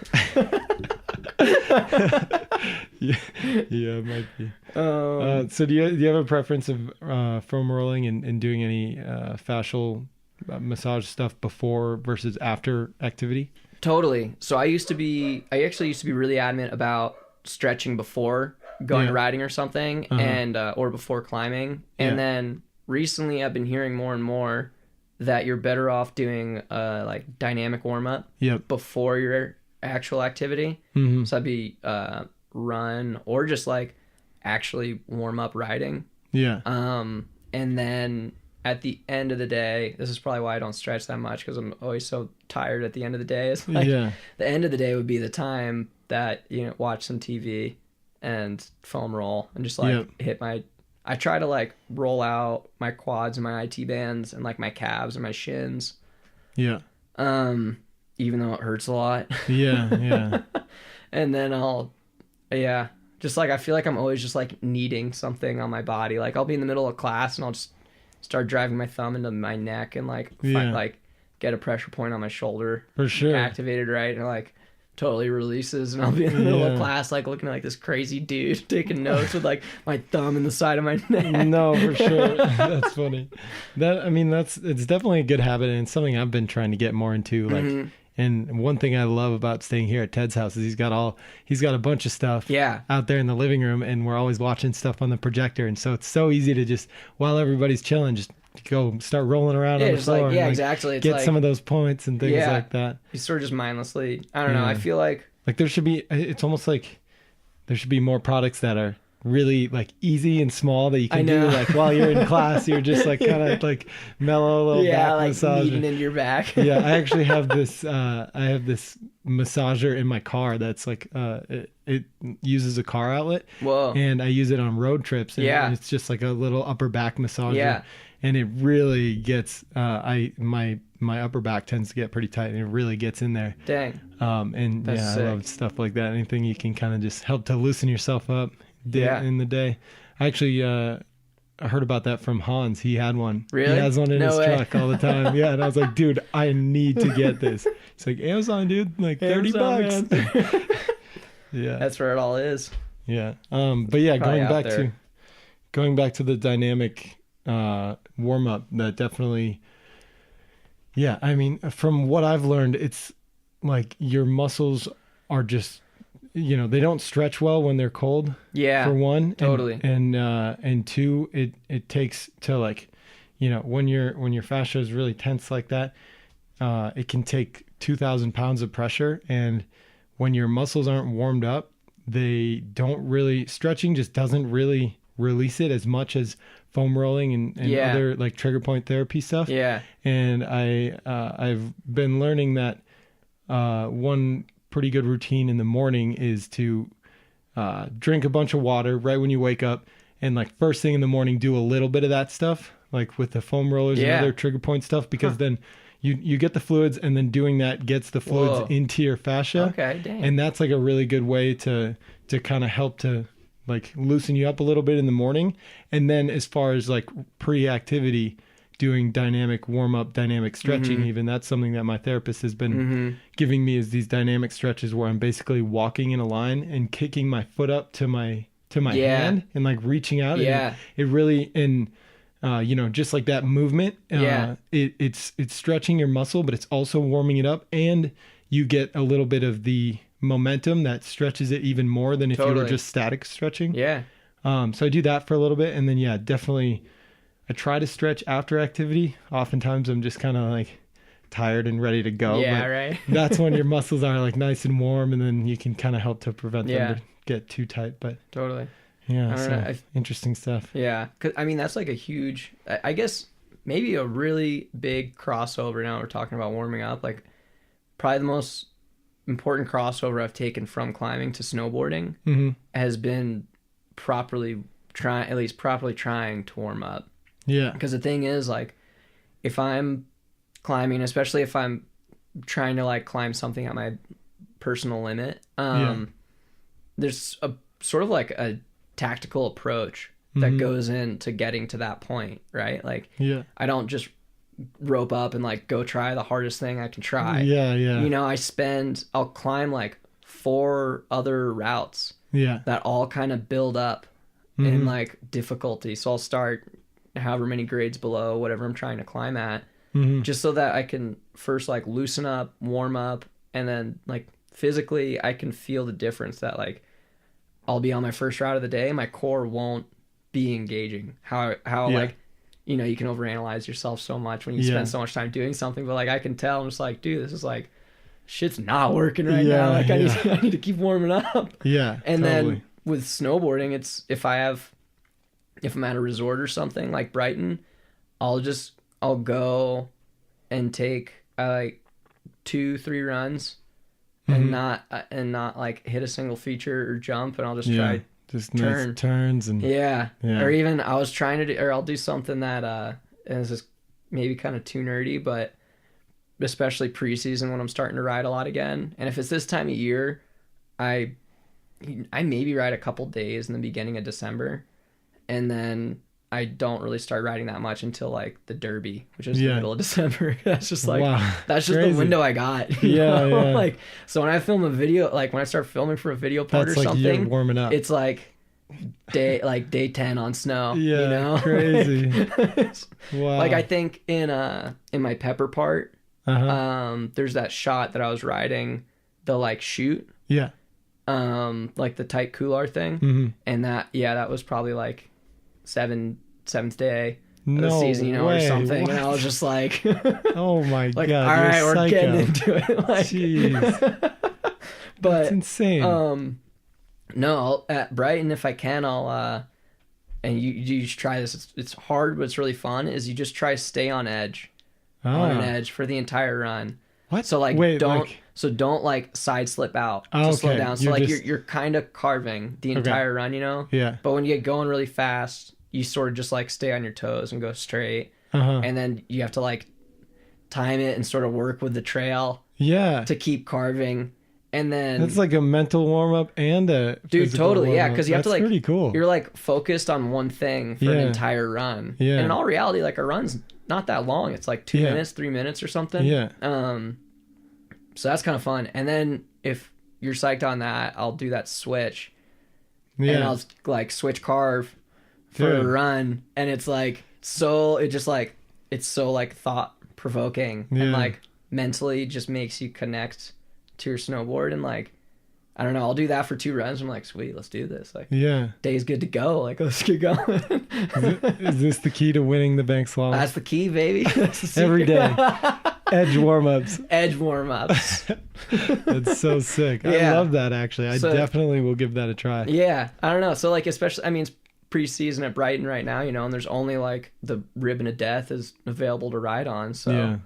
It might be. So do you have a preference of foam rolling and doing any fascial massage stuff before versus after activity? Totally. So I actually used to be really adamant about stretching before going riding or something, and or before climbing. And then recently I've been hearing more and more that you're better off doing like dynamic warm up before your actual activity. So that'd be run or just like actually warm up riding. And then at the end of the day, this is probably why I don't stretch that much, because I'm always so tired at the end of the day. It's like the end of the day would be the time that, you know, watch some TV and foam roll and just like I try to like roll out my quads and my IT bands and like my calves and my shins. Even though it hurts a lot. And then just like I feel like I'm always just like needing something on my body. Like I'll be in the middle of class and I'll just start driving my thumb into my neck and like get a pressure point on my shoulder for sure activated right, and like totally releases, and I'll be in the middle of class like looking like this crazy dude taking notes with like my thumb in the side of my neck. No, for sure. That's funny. It's definitely a good habit, and it's something I've been trying to get more into. Like, and one thing I love about staying here at Ted's house is he's got a bunch of stuff out there in the living room, and we're always watching stuff on the projector, and so it's so easy to just, while everybody's chilling, just go start rolling around on the floor. Like, exactly. It's get like, some of those points and things like that. You sort of just mindlessly, I don't know, I feel like there should be, it's almost like there should be more products that are really like easy and small that you can do like while you're in class. You're just like kind of like mellow little back like massage. kneading into your back. I actually have this massager in my car that's like it uses a car outlet. Whoa. And I use it on road trips, and it's just like a little upper back massager. And it really gets my upper back tends to get pretty tight, and it really gets in there. Dang. That's sick. I love stuff like that. Anything you can kind of just help to loosen yourself up in the day. I actually heard about that from Hans. He had one. Really? He has one in No his way. truck all the time. Yeah, and I was like, dude, I need to get this. He's like, Amazon, dude, like Amazon, $30. Yeah. That's where it all is. Yeah. But yeah, Probably out there. going back to the dynamic warm up, that definitely. Yeah, I mean, from what I've learned, it's like your muscles are just, they don't stretch well when they're cold. Yeah. For one, totally. and two, it takes to like, when your fascia is really tense like that, it can take 2,000 pounds of pressure, and when your muscles aren't warmed up, they don't really, stretching just doesn't really release it as much as foam rolling and other like trigger point therapy stuff. Yeah. And I've been learning that one pretty good routine in the morning is to drink a bunch of water right when you wake up, and like first thing in the morning do a little bit of that stuff, like with the foam rollers and other trigger point stuff, because then you get the fluids, and then doing that gets the fluids into your fascia. Okay, dang. And that's like a really good way to kind of help to like loosen you up a little bit in the morning. And then as far as like pre-activity, doing dynamic warm-up, dynamic stretching, even that's something that my therapist has been giving me, is these dynamic stretches where I'm basically walking in a line and kicking my foot up to my hand and like reaching out. Yeah. And it really, and just like that movement, it's stretching your muscle, but it's also warming it up, and you get a little bit of the momentum that stretches it even more than if you were just static stretching. Yeah. So I do that for a little bit, and then definitely I try to stretch after activity. Oftentimes I'm just kind of like tired and ready to go. Yeah, but right. That's when your muscles are like nice and warm, and then you can kind of help to prevent them to get too tight. But Totally. yeah, I don't know. interesting stuff. Yeah. 'Cause, I mean, that's like a huge, I guess maybe a really big crossover. Now we're talking about warming up. Like probably the most important crossover I've taken from climbing to snowboarding has been properly trying to warm up. Yeah. Because the thing is, like, if I'm climbing, especially if I'm trying to like climb something at my personal limit, there's a sort of like a tactical approach that goes into getting to that point, right? Like, I don't just rope up and like go try the hardest thing I can try. I'll climb like 4 other routes that all kind of build up in like difficulty. So I'll start however many grades below whatever I'm trying to climb at, just so that I can first like loosen up, warm up, and then like physically I can feel the difference that like I'll be on my first route of the day, my core won't be engaging. How like, you can overanalyze yourself so much when you spend so much time doing something, but like I can tell, I'm just like, dude, this is like, shit's not working right now. Like I need to keep warming up. Yeah. And then with snowboarding, it's if I'm at a resort or something like Brighton, I'll go and take like 2-3 runs and not like hit a single feature or jump, and I'll just try just nice turns and or even I was trying to do, or I'll do something that and this is maybe kind of too nerdy, but especially preseason when I'm starting to ride a lot again, and if it's this time of year, I maybe ride a couple days in the beginning of December, and then I don't really start riding that much until like the Derby, which is the middle of December. That's just like that's just the window I got. You know? Like, so when I film a video, like when I start filming for a video part or something, you're warming up. It's like day 10 on snow. Yeah, crazy. Wow. Like I think in my pepper part, there's that shot that I was riding the like chute. Yeah. Like the tight couloir thing, and that was probably like seventh day of the season, or something. What? And I was just like, oh my like, god, all right, we're getting into it. Like, jeez, but that's insane. No, at Brighton, if I can, I'll and you should try this. It's hard, but it's really fun. Is you just try to stay on edge, on an edge for the entire run. What? So like, don't like side slip out to slow down. So you're kind of carving the entire run, Yeah. But when you get going really fast, you sort of just like stay on your toes and go straight. And then you have to like time it and sort of work with the trail. Yeah. To keep carving. And then That's like a mental warm up and a dude, physical totally, yeah, warm-up. because you have to That's like pretty cool. you're like focused on one thing for an Yeah. entire run. Yeah. And in all reality, like a run's not that long. It's like 2 Yeah. minutes, 3 minutes or something. Yeah. So that's kind of fun. And then if you're psyched on that, I'll do that switch. Yeah. And I'll like switch carve for a Dude. run, and it's like it's so like thought provoking and Yeah. like mentally just makes you connect to your snowboard. And like I don't know, I'll do that for 2 runs. I'm like, sweet, let's do this. Like Yeah. day's good to go. Like let's get going. Is this the key to winning the bank slalom? That's the key, baby. That's the Every secret. day. Edge warm-ups. Edge warm-ups. That's so sick. Yeah. I love that, actually. I So- definitely will give that a try. Yeah, I don't know. So like, especially, I mean, it's preseason at Brighton right now, you know, and there's only like the Ribbon of Death is available to ride on, so Yeah.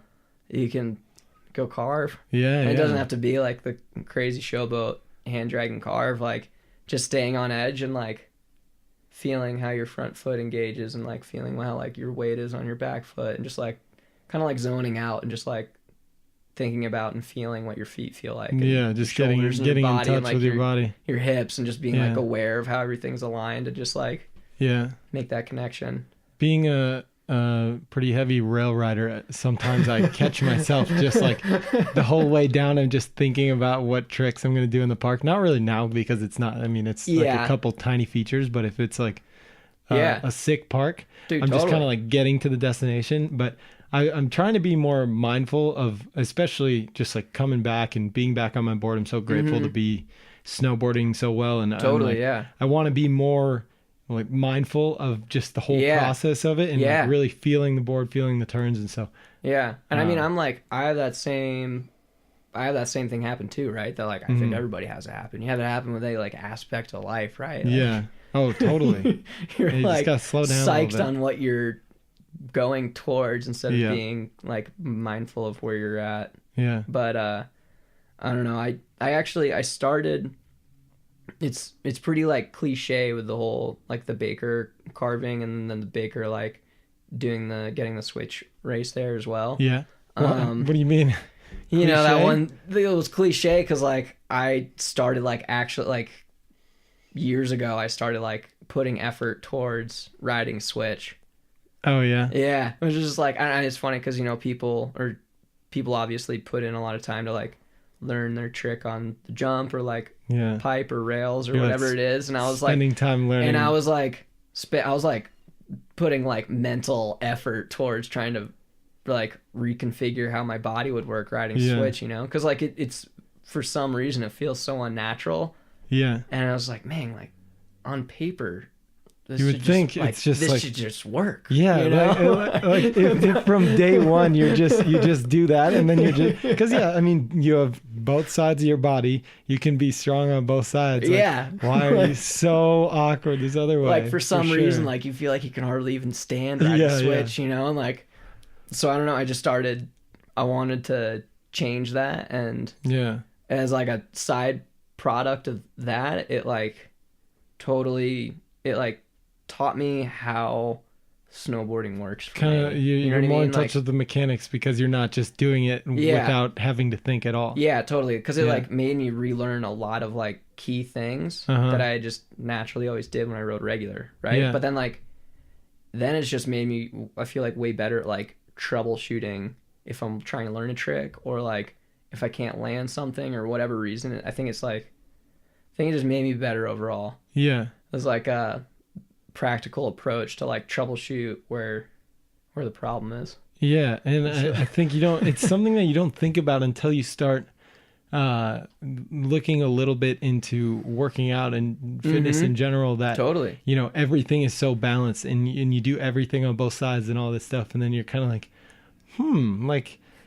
you can go carve. Yeah, And yeah. it doesn't have to be like the crazy showboat hand dragging carve. Like just staying on edge and like feeling how your front foot engages and like feeling how like your weight is on your back foot and just like kind of like zoning out and just like thinking about and feeling what your feet feel like. And Yeah, just your getting shoulders and your in body touch and, like, with your body. your hips and just being Yeah. like aware of how everything's aligned and just like Yeah. make that connection. Being a pretty heavy rail rider, sometimes I catch myself just like the whole way down and just thinking about what tricks I'm going to do in the park. Not really now because it's not, I mean, it's like Yeah. a couple tiny features, but if it's like Yeah. a sick park, Dude, I'm just totally. kind of like getting to the destination. But I'm trying to be more mindful of, especially just like coming back and being back on my board. I'm so grateful to be snowboarding so well. And I'm Totally, like, yeah. I want to be more like mindful of just the whole Yeah. process of it and Yeah. like really feeling the board, feeling the turns. And so, Yeah. And I mean, I'm like, I have that same thing happen too, right? That like, I think everybody has it happen. You have it happen with a like aspect of life, right? Like, yeah. Oh, totally. You're You just like gotta slow down a little psyched bit. on what you're going towards instead of Yeah. being like mindful of where you're at. Yeah. But I don't know. I actually I started. It's pretty like cliche with the whole like the baker carving and then the baker like getting the switch race there as well. Yeah. What do you mean? You know that Cliche? one. It was cliche because like I started like actually like years ago. I started like putting effort towards riding switch. Oh, yeah. Yeah, it was just like, and it's funny because you know people obviously put in a lot of time to like learn their trick on the jump or like Yeah. pipe or rails or You're, like, whatever it is, and I was like, Spending time learning. and I was like, putting like mental effort towards trying to like reconfigure how my body would work riding Yeah. switch, you know, because like it's for some reason it feels so unnatural, Yeah. and I was like, man, like on paper. This You would should think it's just this like- should just work. Yeah, you know? like if from day one you just do that, and then you're just because I mean you have both sides of your body, you can be strong on both sides. Like, Yeah. why are you so awkward this other way? Like for some sure. reason, like you feel like you can hardly even stand riding Yeah, switch, you know, and like, so I don't know. I wanted to change that, and Yeah. as like a side product of that, it like taught me how snowboarding works for Kind of me. you're know what I more in mean? touch Like, with the mechanics because you're not just doing it Yeah. without having to think at all. yeah, totally. Because it Yeah. like made me relearn a lot of like key things Uh-huh. that I just naturally always did when I rode regular, right? Yeah. But then it's just made me, I feel like way better at like troubleshooting if I'm trying to learn a trick or like if I can't land something or whatever reason. I think it just made me better overall. Yeah. It's like a practical approach to like troubleshoot where the problem is. Yeah, and I think it's something that you don't think about until you start looking a little bit into working out and fitness in general, that Totally. you know everything is so balanced and you do everything on both sides and all this stuff, and then you're kind of like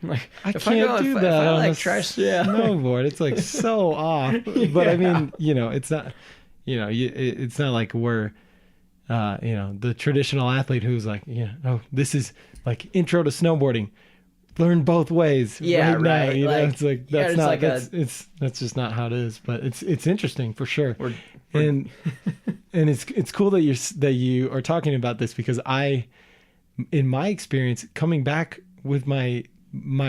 Like I if can't do that if I on like a try, snowboard. It's like so off. But I mean, it's not, it's not like we're, the traditional athlete who's like, this is like intro to snowboarding. Learn both ways. Yeah, right. Now, right. you know, Like, it's like yeah, that's it's not like that's just not how it is. But it's interesting for sure. We're- and it's cool that you are talking about this, because in my experience, coming back with my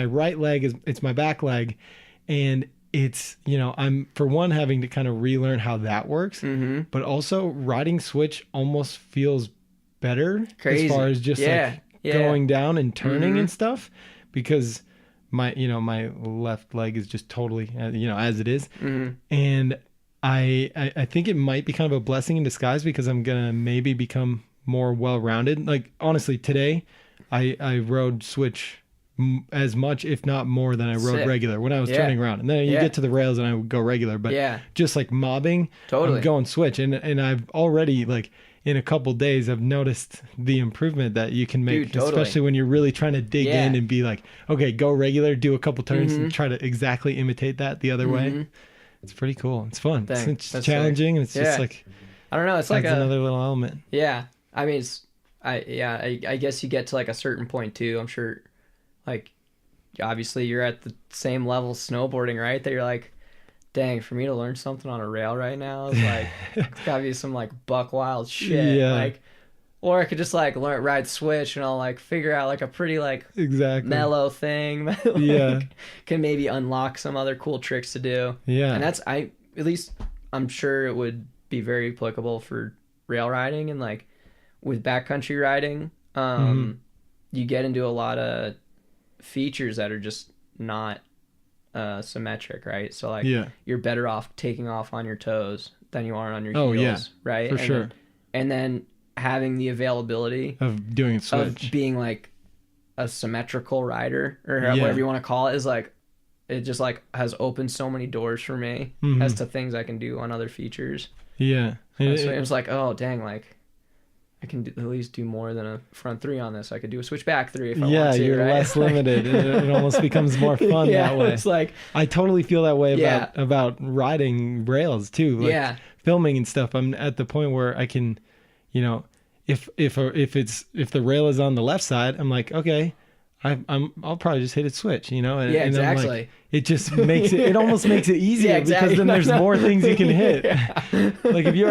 right leg it's my back leg, and it's, I'm for one having to kind of relearn how that works, but also riding switch almost feels better Crazy. as far as just going down and turning and stuff, because my left leg is just totally, as it is. And I think it might be kind of a blessing in disguise, because I'm going to maybe become more well-rounded. Like, honestly, today I rode switch as much, if not more, than I rode regular when I was turning around. And then you get to the rails and I would go regular, but just like mobbing, I'm going switch. And I've already, like, in a couple days, I've noticed the improvement that you can make, especially when you're really trying to dig in and be like, okay, go regular, do a couple turns and try to exactly imitate that the other way. It's pretty cool. It's fun. It's challenging. And it's just like, I don't know. It's like another little element. Yeah. I mean, I guess you get to like a certain point too. I'm sure, like, obviously you're at the same level snowboarding, right? That you're like, dang, for me to learn something on a rail right now is like, it's gotta be some like buck wild shit. Yeah. Like, or I could just like ride switch and I'll like figure out like a pretty like mellow thing that like, can maybe unlock some other cool tricks to do. Yeah. And that's, at least I'm sure it would be very applicable for rail riding, and like with backcountry riding, you get into a lot of features that are just not symmetric, right? So like you're better off taking off on your toes than you are on your heels, right? For sure. And then having the availability of doing switch, of being like a symmetrical rider, or whatever you want to call it, is like, it just like has opened so many doors for me as to things I can do on other features. Yeah. So it was like, oh dang, like I can at least do more than a front three on this. I could do a switchback three if I want to. Yeah, you're less limited. It almost becomes more fun that way. It's like, I totally feel that way about riding rails too. Like filming and stuff. I'm at the point where I can, if the rail is on the left side, I'm like, okay, I'll probably just hit it switch, and exactly. Like, it just makes it almost makes it easier because then there's more things you can hit. Like if you've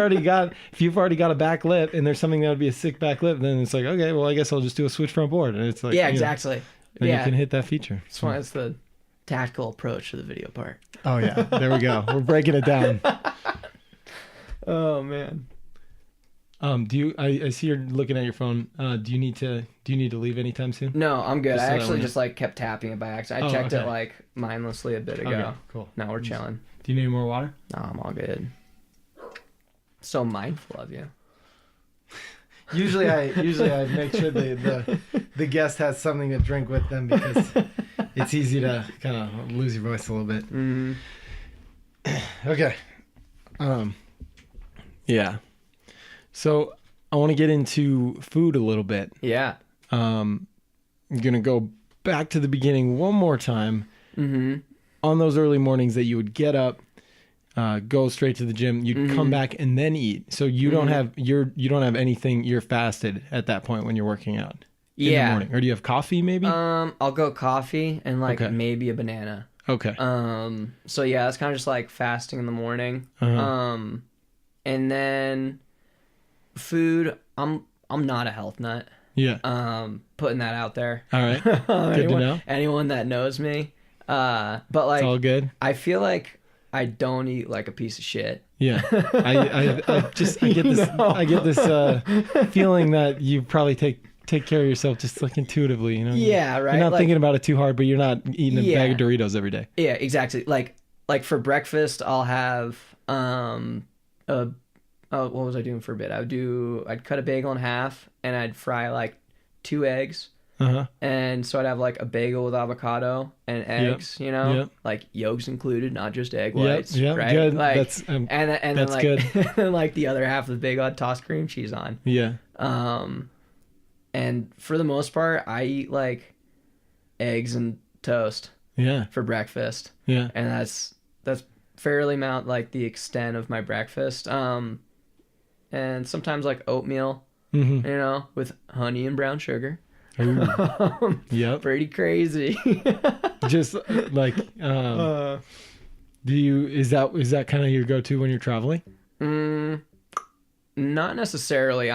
already got a back lip and there's something that would be a sick back lip, then it's like, okay, well I guess I'll just do a switch front board, and it's like, exactly. Then you can hit that feature. That's why it's the tactical approach to the video part. Oh yeah, there we go. We're breaking it down. Oh man. I see you're looking at your phone. Do you need to leave anytime soon? No, I'm good. I actually just like kept tapping it by accident. I checked it like mindlessly a bit ago. Okay, cool. Now we're chilling. Do you need more water? No, I'm all good. So mindful of you. Usually I make sure the guest has something to drink with them, because it's easy to kind of lose your voice a little bit. Mm-hmm. Okay. Yeah. So I want to get into food a little bit. Yeah. I'm going to go back to the beginning one more time. Mm-hmm. On those early mornings that you would get up, go straight to the gym, you'd come back and then eat. So you don't have you don't have anything, you're fasted at that point when you're working out in the morning. Or do you have coffee maybe? I'll go coffee and like maybe a banana. Okay. So yeah, that's kind of just like fasting in the morning. And then food, I'm not a health nut. Yeah. Putting that out there. All right. Good to know. Anyone that knows me. But like, it's all good. I feel like I don't eat like a piece of shit. Yeah. I get this feeling that you probably take care of yourself just like intuitively, Yeah, right. You're not thinking about it too hard, but you're not eating a bag of Doritos every day. Yeah, exactly. Like for breakfast, I'll have what was I doing for a bit? I'd cut a bagel in half and I'd fry like 2 eggs. And so I'd have like a bagel with avocado and eggs, like yolks included, not just egg whites. Right? Good. Like, that's then like, good. and like the other half of the bagel I'd toss cream cheese on. Yeah. And for the most part, I eat like eggs and toast. Yeah. For breakfast. Yeah. And that's fairly like the extent of my breakfast. And sometimes like oatmeal, with honey and brown sugar. Yep. Pretty crazy. Just like, is that kind of your go-to when you're traveling? Not necessarily.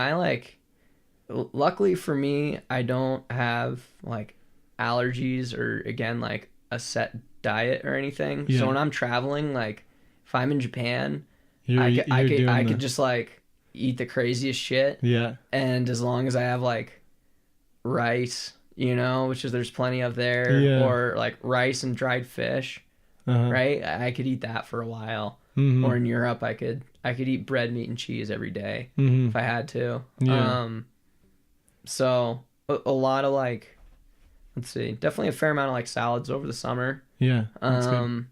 Luckily for me, I don't have like allergies or again like a set diet or anything. Yeah. So when I'm traveling, like if I'm in Japan, You're I doing could just like eat the craziest shit. Yeah. And as long as I have like rice, you know, which is there's plenty of there, Yeah. or like rice and dried fish, right? I could eat that for a while. Mm-hmm. Or in Europe, I could eat bread, meat, and cheese every day Mm-hmm. if I had to. Yeah. So a lot of like, let's see, definitely a fair amount of like salads over the summer. Yeah. That's good.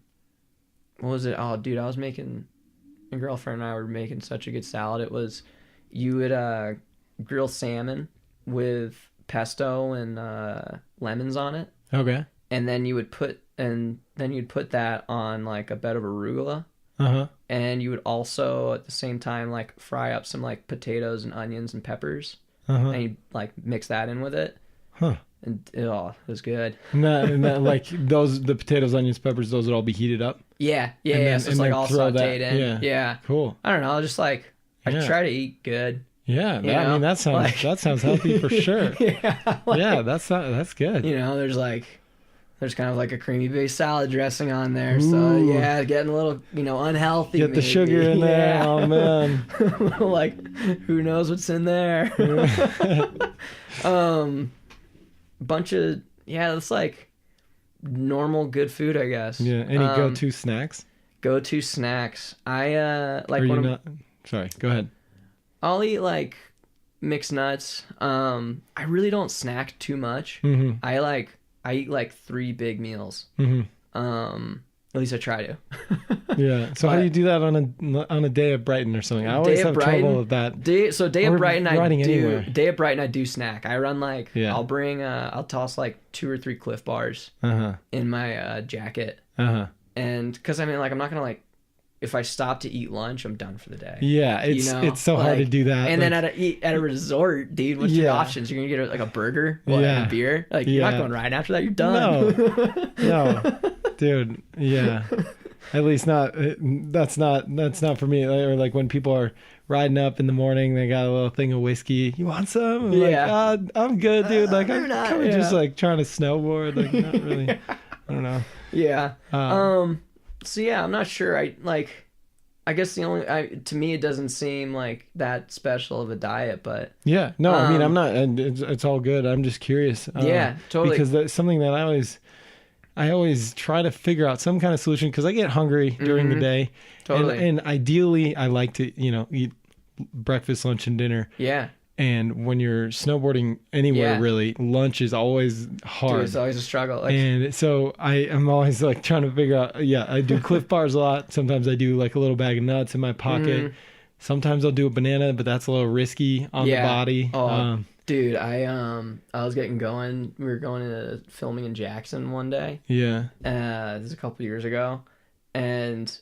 What was it? Oh, dude, my girlfriend and I were making such a good salad. It was, you would grill salmon with pesto and lemons on it, Okay. and then you'd put that on like a bed of arugula. Uh-huh. And you would also at the same time like fry up some like potatoes and onions and peppers, and you'd like mix that in with it. Huh. And it was good. And that, like the potatoes, onions, peppers, those would all be heated up. Yeah. Then- So it's like all throw sauteed in. Yeah. Cool. I don't know. Just like I Yeah. try to eat good. Yeah. You know? I mean, that sounds healthy for sure. Yeah. Like, Yeah. That's good. you know, there's kind of like a creamy based salad dressing on there. So Ooh. yeah, getting a little, unhealthy. Get the maybe. sugar in there. Yeah. Oh man. Like, who knows what's in there? Bunch of, it's like normal good food, I guess. Yeah. Any go-to snacks? Go-to snacks. I like Or you when not? Sorry. Go ahead. I'll eat like mixed nuts. I really don't snack too much. Mm-hmm. I eat like 3 big meals. Mm-hmm. At least I try to. Yeah. So how do you do that on a day of Brighton or something? I always have trouble with that. Day of Or Brighton, riding anywhere. I do snack. I run like I'll toss like 2 or 3 Cliff Bars in my jacket, and because I mean like I'm not gonna like if I stop to eat lunch, I'm done for the day. Yeah, it's so hard to do that. And then at a resort, dude, what's your options? You're gonna get like a burger, and a beer. Like you're not going riding after that. You're done. No, dude. Yeah, at least not. That's not for me. Or like when people are riding up in the morning, they got a little thing of whiskey. You want some? I'm like, I'm good, dude. Like I'm kind of just like trying to snowboard. Like not really. I don't know. Yeah. So yeah, I'm not sure. I guess to me it doesn't seem like that special of a diet, but yeah, no, I mean I'm not. It's all good. I'm just curious. Yeah, totally. Because that's something that I always try to figure out some kind of solution because I get hungry during the day. Totally. And ideally, I like to eat breakfast, lunch, and dinner. Yeah. And when you're snowboarding anywhere, really, lunch is always hard. Dude, it's always a struggle. And so I'm always like trying to figure out, I do Cliff Bars a lot. Sometimes I do like a little bag of nuts in my pocket. Sometimes I'll do a banana, but that's a little risky on the body. Oh, dude, I was getting going. We were going to filming in Jackson one day. Yeah. This is a couple years ago. And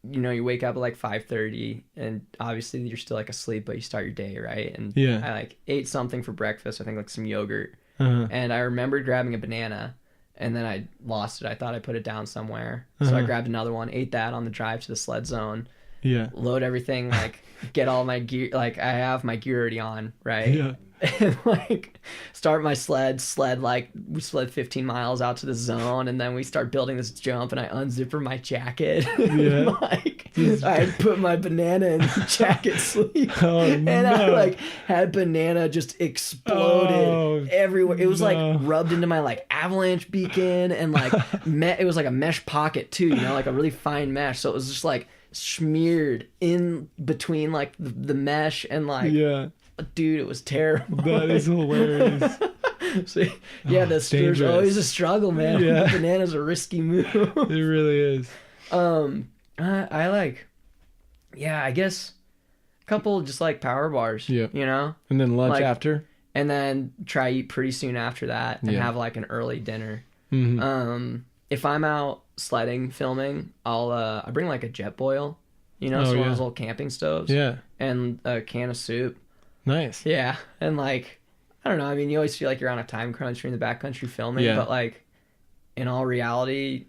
you wake up at like 5:30 and obviously you're still like asleep, but you start your day, right? And I like ate something for breakfast, I think like some yogurt. And I remembered grabbing a banana and then I lost it. I thought I put it down somewhere. So I grabbed another one, ate that on the drive to the sled zone. Yeah. Load everything, like get all my gear, like I have my gear already on, right? Yeah. And like start my sled like we sled 15 miles out to the zone and then we start building this jump and I unzipper my jacket. And like I put my banana in the jacket sleeve and I like had banana just exploded everywhere. It was like rubbed into my like avalanche beacon and like it was like a mesh pocket too, like a really fine mesh, so it was just like smeared in between like the mesh and like dude, it was terrible. That is hilarious. So, there's always a struggle, man. Yeah. The banana's a risky move. It really is. I like, I guess a couple just like power bars. Yeah. And then lunch after. And then try eat pretty soon after that and have like an early dinner. Mm-hmm. If I'm out sledding, filming, I bring like a jet boil, so one of those little camping stoves. Yeah. And a can of soup. Nice. Yeah. And like, I don't know. I mean, you always feel like you're on a time crunch during the backcountry filming, but like in all reality,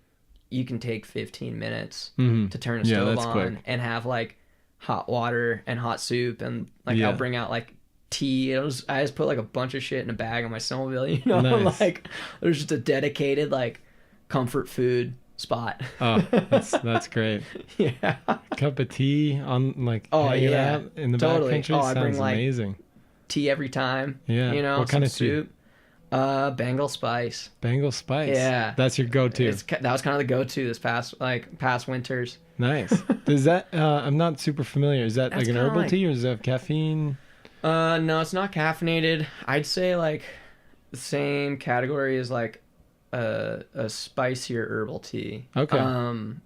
you can take 15 minutes to turn a stove on and have like hot water and hot soup. And like, I'll bring out like tea. I just put like a bunch of shit in a bag on my snowmobile, Nice. Like there's just a dedicated like comfort food spot. Oh, that's great. Yeah. Cup of tea on like Oh, hanging yeah. out in the Totally. backcountry Oh, I bring, sounds like, amazing. Tea every time. Yeah. You know, What kind some of tea? soup. Bengal spice. Bengal spice. Yeah. That's your go-to. That was kind of the go-to this past winters. Nice. Does that? I'm not super familiar. Is that That's like an kinda herbal like- tea or does it have caffeine? No, it's not caffeinated. I'd say like the same category as like a spicier herbal tea. Okay.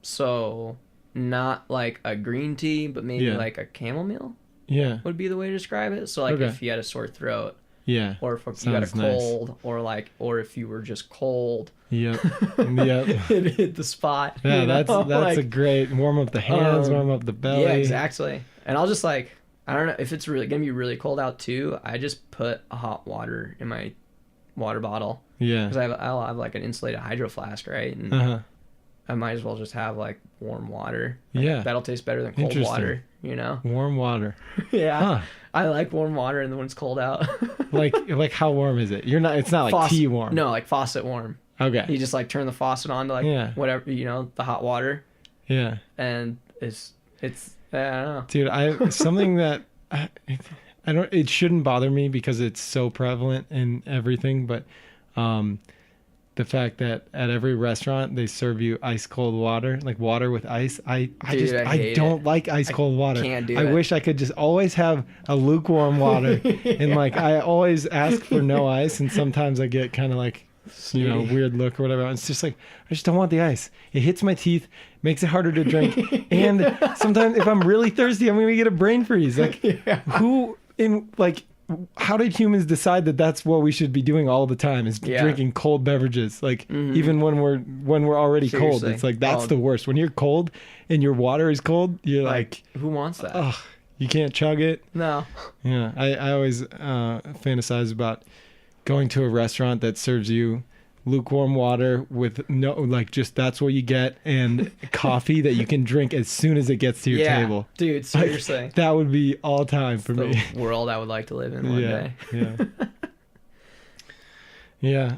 So not like a green tea, but maybe Yeah. like a chamomile Yeah. would be the way to describe it. So like Okay. if you had a sore throat, Yeah. or if you had a Sounds nice. cold, or if you were just cold, Yep. Yep. it hit the spot. Yeah, you know? that's Like, a great warm up the hands, warm up the belly. yeah, exactly. And I'll just like, I don't know if it's really gonna be really cold out too. I just put a hot water in my water bottle Yeah. because I'll have like an insulated hydro flask, right? And Uh-huh. I might as well just have like warm water. Like, Yeah. that'll taste better than cold Interesting. water. You know? Warm water. Yeah. Huh. I like warm water, and when it's cold out. Like how warm is it? It's not like Faucet- tea warm. No, like faucet warm. Okay. You just like turn the faucet on to like Yeah. whatever, you know, the hot water, Yeah. and it's I don't know. Dude, something that I don't, it shouldn't bother me because it's so prevalent in everything, but the fact that at every restaurant they serve you ice cold water, like water with ice. I Dude, I hate don't it. like ice cold water. can't do I it. wish I could just always have a lukewarm water. And like I always ask for no ice, and sometimes I get kind of like weird look or whatever. It's just like I just don't want the ice. It hits my teeth, makes it harder to drink, and sometimes if I'm really thirsty, I'm gonna get a brain freeze. Like how did humans decide that that's what we should be doing all the time? Is drinking cold beverages? Like even when we're already cold, Seriously. it's like that's the worst. When you're cold and your water is cold, you're like, Who wants that? oh, you can't chug it. No. Yeah, I always fantasize about going to a restaurant that serves you lukewarm water with no, like, just that's what you get, and coffee that you can drink as soon as it gets to your table. Dude, seriously. Like, that would be all time for the me. world I would like to live in one day. Yeah.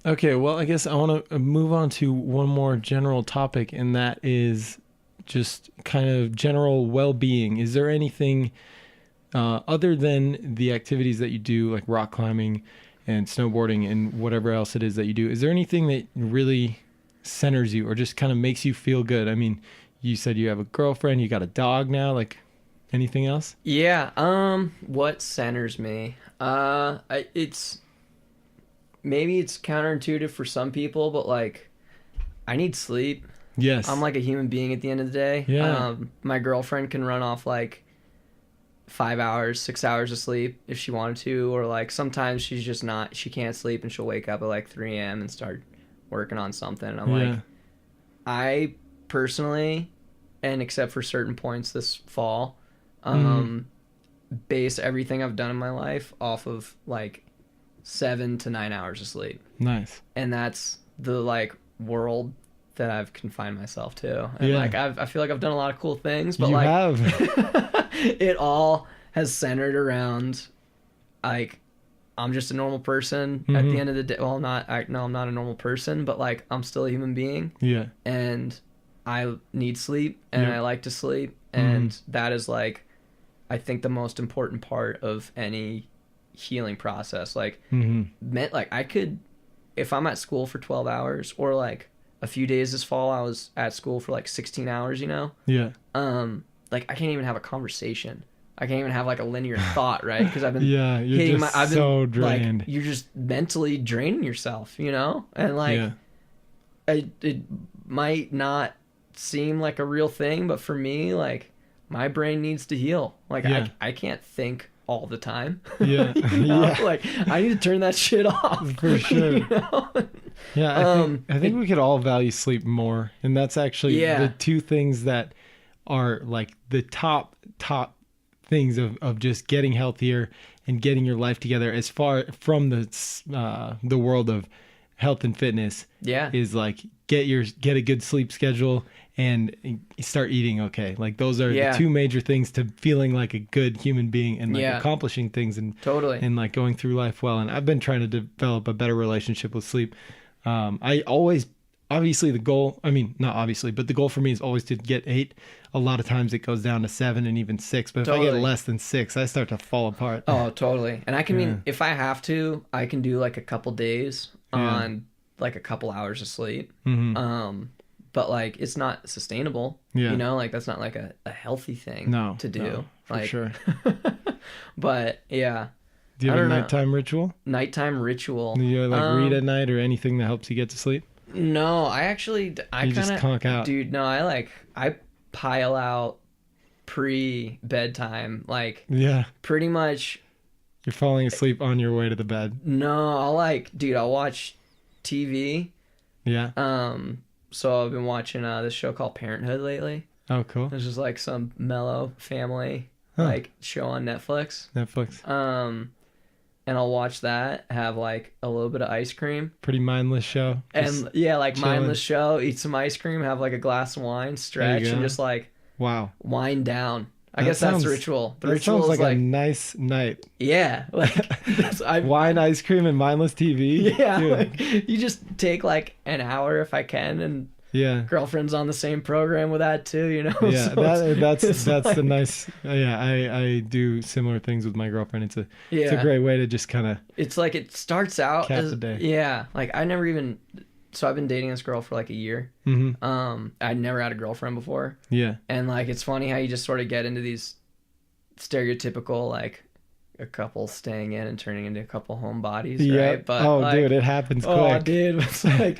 Okay, well, I guess I want to move on to one more general topic, and that is just kind of general well-being. Is there anything other than the activities that you do, like rock climbing and snowboarding and whatever else it is that you do, is there anything that really centers you or just kind of makes you feel good? I mean, you said you have a girlfriend, you got a dog now, like anything else? Yeah. What centers me? It's maybe it's counterintuitive for some people, but like I need sleep. Yes. I'm like a human being at the end of the day. Yeah. My girlfriend can run off like 5 hours, 6 hours of sleep if she wanted to, or like sometimes she can't sleep and she'll wake up at like 3 a.m. and start working on something. And I'm like, I personally, and except for certain points this fall, base everything I've done in my life off of like 7 to 9 hours of sleep. Nice. And that's the like world that I've confined myself to. And like I feel like I've done a lot of cool things, but you like have. it all has centered around like I'm just a normal person at the end of the day. Well, I'm not a normal person, but like I'm still a human being. Yeah. And I need sleep, and I like to sleep, and that is like I think the most important part of any healing process. Like meant like I could, if I'm at school for 12 hours, or like a few days this fall I was at school for like 16 hours, you know? Yeah. Like I can't even have a conversation. I can't even have like a linear thought, right? Because I've been you're just so drained. Like, you're just mentally draining yourself, you know? And like it might not seem like a real thing, but for me, like my brain needs to heal. Like I can't think all the time. Yeah. You know? Like I need to turn that shit off. For sure. You know? Yeah, I think we could all value sleep more, and that's actually the two things that are like the top things of just getting healthier and getting your life together as far from the world of health and fitness. Is like get a good sleep schedule and start eating okay. Like those are the two major things to feeling like a good human being and like accomplishing things and and like going through life well. And I've been trying to develop a better relationship with sleep. I always obviously the goal, I mean, not obviously, but the goal for me is always to get 8. A lot of times it goes down to 7 and even 6. But if I get less than 6, I start to fall apart. Oh, totally. And I can mean, if I have to, I can do like a couple days on like a couple hours of sleep. But like it's not sustainable. You know, like that's not like a healthy thing to do. No, for like, sure. But yeah. Do you have a nighttime ritual? Nighttime ritual. Do you like read at night or anything that helps you get to sleep? No, I actually, I just conk out. Dude, no, I pile out pre-bedtime, like pretty much. You're falling asleep on your way to the bed. No, I'll watch TV. Yeah. So I've been watching this show called Parenthood lately. Oh, cool. It's just like some mellow family like show on Netflix. And I'll watch that, have like a little bit of ice cream. Pretty mindless show. And like chilling. Mindless show, eat some ice cream, have like a glass of wine, stretch, and just like wind down. I guess that's the ritual. The ritual sounds is like a nice night. Yeah. Like wine, ice cream, and mindless TV. Yeah. Like, you just take like an hour if I can, and girlfriend's on the same program with that too, you know? Yeah, so that's like, the nice. I do similar things with my girlfriend. It's a great way to just kind of. It's like it starts out as a day. Yeah, like I never even. So I've been dating this girl for like a year. I'd never had a girlfriend before. Yeah, and like it's funny how you just sort of get into these stereotypical like a couple staying in and turning into a couple homebodies, right? But dude, it happens quick. Oh, dude, it's like.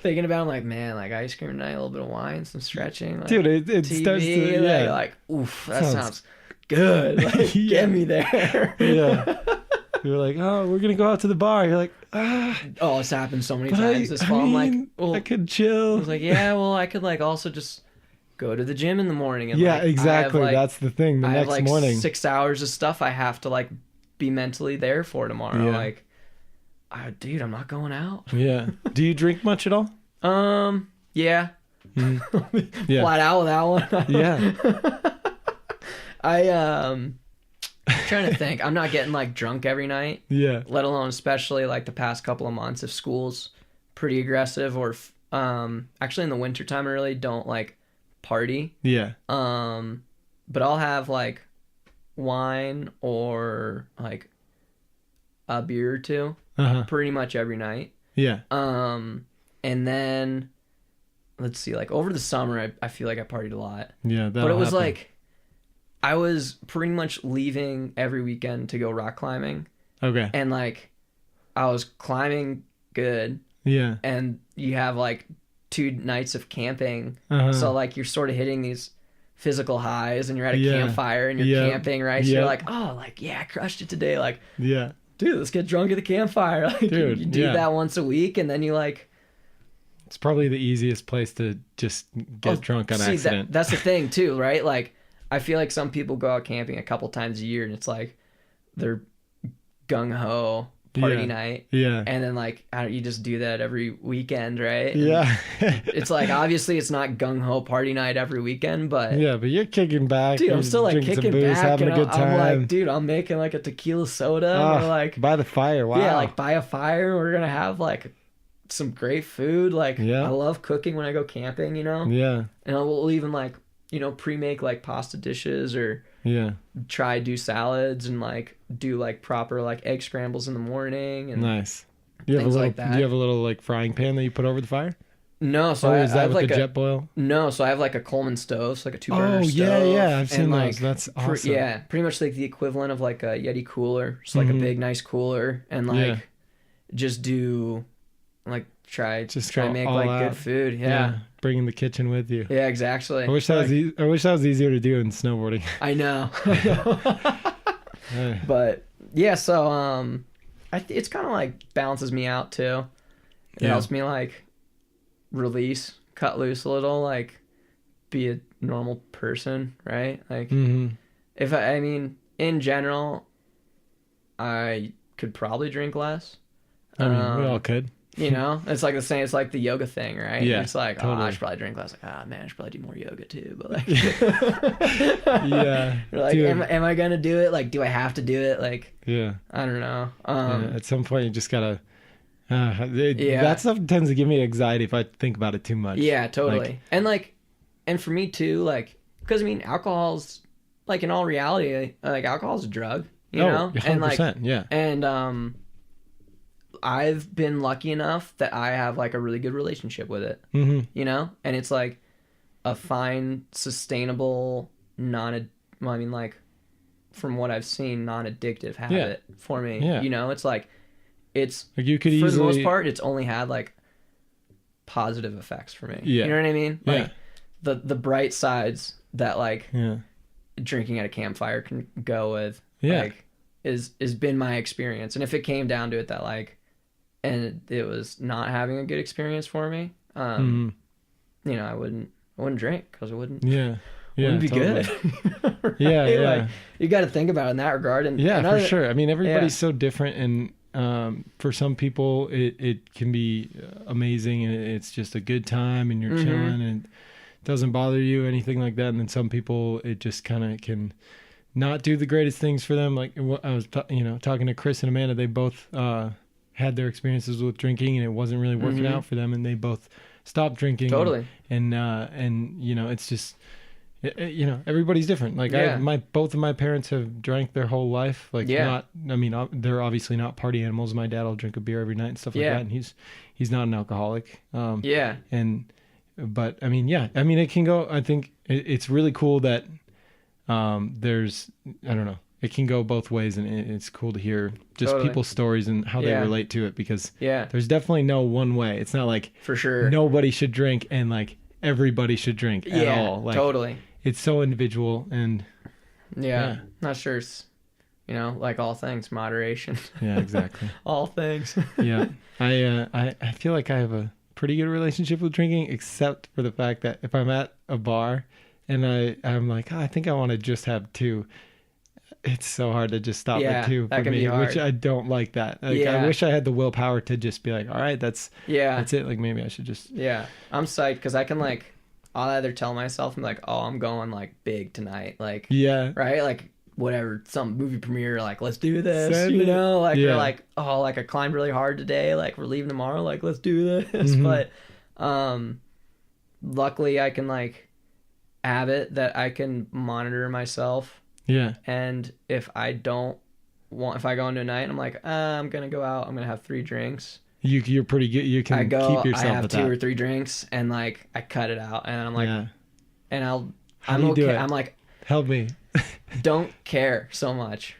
Thinking about it, I'm like, man, like ice cream tonight, a little bit of wine, some stretching. Like, dude, it TV, starts to, like, oof, that sounds good. Like, get me there. Yeah. You're like, oh, we're going to go out to the bar. You're like, ah. Oh, it's happened so many times this fall. I'm like, well, I could chill. I was like, yeah, well, I could like also just go to the gym in the morning. And, yeah, like, exactly. That's the thing. The next morning. 6 hours of stuff I have to like be mentally there for tomorrow. Yeah. Like, dude, I'm not going out. Yeah. Do you drink much at all? Yeah. Yeah. Flat out with that one. Yeah. I'm trying to think. I'm not getting like drunk every night. Yeah. Let alone especially like the past couple of months if school's pretty aggressive or actually in the wintertime I really don't like party. Yeah. But I'll have like wine or like a beer or two pretty much every night. Yeah. And then let's see, like over the summer I feel like I partied a lot. Yeah, but it was like I was pretty much leaving every weekend to go rock climbing. Okay. And like I was climbing good. Yeah. And you have like 2 nights of camping. So like you're sort of hitting these physical highs and you're at a campfire and you're camping, right? So you're like, oh, like, yeah, I crushed it today. Like, dude, let's get drunk at the campfire. Like, dude, you do that once a week and then you like... It's probably the easiest place to just get drunk on accident. That's the thing too, right? Like, I feel like some people go out camping a couple times a year and it's like they're gung-ho party night. Yeah. And then like, you just do that every weekend, right? And yeah. It's like, obviously it's not gung-ho party night every weekend, but... Yeah, but you're kicking back. Dude, I'm still like kicking back. Having a good time. I'm like, dude, I'm making like a tequila soda. And we're like... By the fire, wow. Yeah, like by a fire. We're going to have like some great food. Like, I love cooking when I go camping, you know? Yeah. And we'll even like, you know, pre-make like pasta dishes or do salads and like do like proper like egg scrambles in the morning and nice. Do you have a little, like that. Do you have a little like frying pan that you put over the fire? No, so is that with like the jet boil? No, so I have like a Coleman stove, so like a 2-burner stove. Oh yeah, I've seen those. That's awesome. Pretty much like the equivalent of like a Yeti cooler, so like a big nice cooler, and like just do like try to make like out. Good food. Yeah. Bringing the kitchen with you. Yeah, exactly. I wish that was easier to do in snowboarding. I know. But yeah, so it's kind of like balances me out too. It helps me like cut loose a little, like be a normal person, right? Like I mean in general I could probably drink less. I mean, we all could. You know, it's like the same. It's like the yoga thing, right? Yeah, it's like, totally. I should probably drink less. Like, man, I should probably do more yoga too. But like, yeah, like, am I gonna do it? Like, do I have to do it? Like, yeah, I don't know. At some point, you just gotta. Yeah. That stuff tends to give me anxiety if I think about it too much. Yeah, totally. Like, And for me too, like, because I mean, alcohol's like in all reality, like alcohol's a drug, you know, 100%, and like, yeah. and I've been lucky enough that I have like a really good relationship with it, you know, and it's like a fine, sustainable, like from what I've seen, non-addictive habit for me. Yeah. You know, it's like you could for easily, the most part, it's only had like positive effects for me. Yeah. You know what I mean? Like Yeah. the bright sides that like yeah. drinking at a campfire can go with, Yeah. like is been my experience. And if it came down to it that like, and it was not having a good experience for me, you know, I wouldn't drink because it wouldn't. Yeah. Wouldn't be totally. good. Right? Yeah, yeah. Like, you got to think about it in that regard. And Yeah, another, for sure. I mean, everybody's so different, and for some people, it can be amazing, and it's just a good time, and you're chilling, and it doesn't bother you, anything like that. And then some people, it just kind of can not do the greatest things for them. Like I was, talking to Chris and Amanda. They both had their experiences with drinking, and it wasn't really working out for them, and they both stopped drinking. Totally. And it's just. Everybody's different. Like both of my parents have drank their whole life. Like they're obviously not party animals. My dad will drink a beer every night and stuff like that. And he's not an alcoholic. But it can go, I think it's really cool that, there's, I don't know, it can go both ways, and it's cool to hear just people's stories and how they relate to it, because there's definitely no one way. It's not like for sure nobody should drink and like everybody should drink at all. Like, totally. It's so individual, and not sure it's, like all things, moderation. Yeah, exactly. All things. Yeah. I feel like I have a pretty good relationship with drinking, except for the fact that if I'm at a bar and I'm like, I think I want to just have two, it's so hard to just stop at two for me, which I don't like that. Like, I wish I had the willpower to just be like, all right, that's it. Like, maybe I should just. Yeah. I'm psyched because I can like, I'll either tell myself, I'm like, oh, I'm going like big tonight. Like, right? Like, whatever, some movie premiere, like, let's do this, or like, oh, like I climbed really hard today. Like, we're leaving tomorrow. Like, let's do this. But, luckily I can like have it that I can monitor myself. Yeah. And if I go into a night and I'm like, I'm going to go out, I'm going to have 3 drinks. You're pretty good. You can keep yourself I have at 2 that. or 3 drinks, and like I cut it out, and I'm like, and I'm do you okay. do it? I'm like, help me. Don't care so much.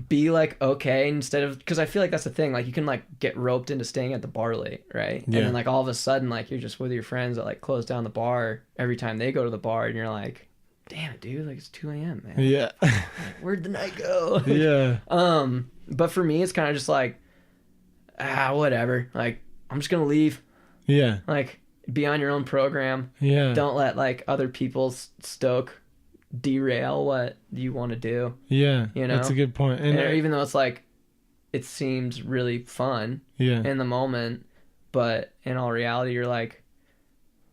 Be like okay instead of, because I feel like that's the thing. Like you can like get roped into staying at the bar late, right? And then like all of a sudden like you're just with your friends that like close down the bar every time they go to the bar, and you're like, damn it, dude, like it's 2 a.m. man. Yeah. Like, where'd the night go? Yeah. But for me, it's kind of just like, whatever. Like, I'm just gonna leave. Yeah. Like, be on your own program. Yeah. Don't let like other people's stoke derail what you want to do. Yeah. That's a good point. And even though it's like, it seems really fun. In the moment, but in all reality, you're like,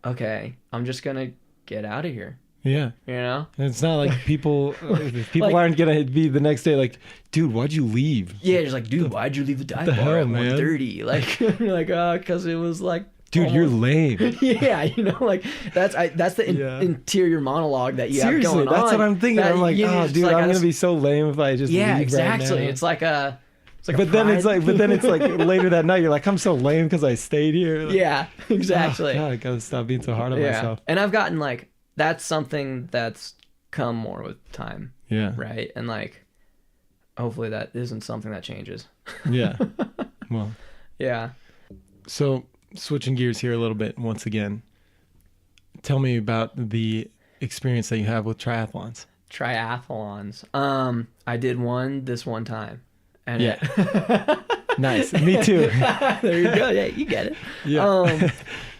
okay, I'm just gonna get out of here. Yeah. And it's not like people like, aren't gonna be the next day like, dude, why'd you leave? Yeah, just like, dude, why'd you leave the dive bar at 1:30? Like, you're like, because it was like, dude, you're lame. Yeah, like that's the interior monologue that you have going on. That's what I'm thinking. I'm like, dude, like, I'm gonna be so lame if I just leave exactly. Right now. It's like a. But then it's like later that night, you're like, I'm so lame because I stayed here. Like, yeah, exactly. God, I gotta stop being so hard on myself. And I've gotten like, that's something that's come more with time. Yeah. Right. And like, hopefully that isn't something that changes. Yeah. Well. Yeah. So switching gears here a little bit once again, tell me about the experience that you have with triathlons. I did one this one time. And nice. Me too. There you go. Yeah, you get it. Yeah.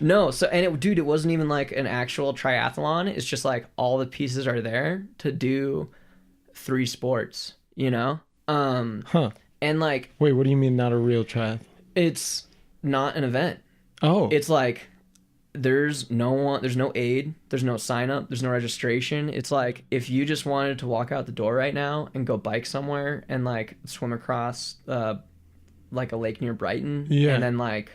No, so, and it wasn't even like an actual triathlon. It's just like all the pieces are there to do 3 sports, And like, wait, what do you mean not a real triathlon? It's not an event. Oh. It's like, there's no aid, there's no sign up, there's no registration. It's like, if you just wanted to walk out the door right now and go bike somewhere and like swim across like a lake near Brighton, Yeah. and then like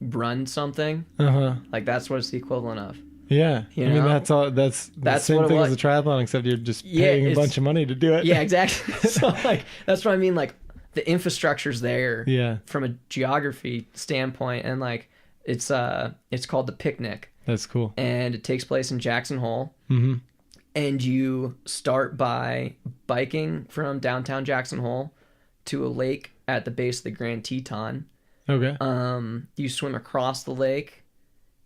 run something. Like that's what it's the equivalent of. Yeah. You I mean, know? that's all. That's the That's same what it thing was. as a triathlon, except you're just Yeah, paying a it's- bunch of money to do it. Yeah, exactly. So like that's what I mean. Like the infrastructure's there. Yeah. From a geography standpoint, and like it's called the Picnic, That's cool. and it takes place in Jackson Hole. Mm-hmm. And you start by biking from downtown Jackson Hole to a lake at the base of the Grand Teton. Okay. You swim across the lake,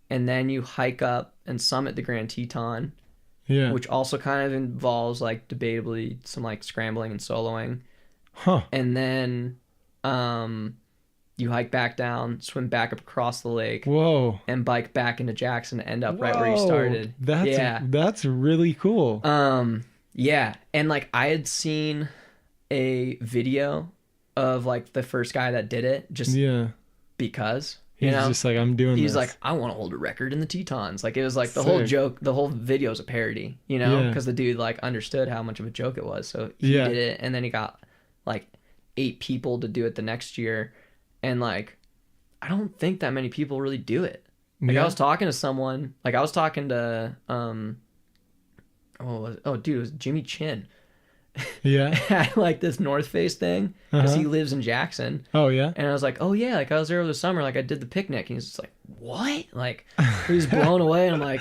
and then you hike up and summit the Grand Teton, Yeah. which also kind of involves like debatably some like scrambling and soloing. Huh. And then you hike back down, swim back up across the lake, Whoa. and bike back into Jackson to end up right where you Whoa. started. That's really cool. Yeah, and like I had seen a video of like the first guy that did it just Yeah. because, He's just like, I'm doing he's this. like, I want to hold a record in the Tetons. Like it was like the whole Sick. joke, the whole video is a parody, you know, Yeah. because the dude like understood how much of a joke it was. So he Yeah. did it, and then he got like 8 people to do it the next year, and like I don't think that many people really do it. Like Yeah. I was talking to someone, like I was talking to dude, it was Jimmy Chin. Yeah. At like this North Face thing because Uh-huh. he lives in Jackson. Oh, yeah. And I was like, oh yeah, like I was there over the summer, like I did the picnic. And he's just like, what? Like he was blown away. And I'm like,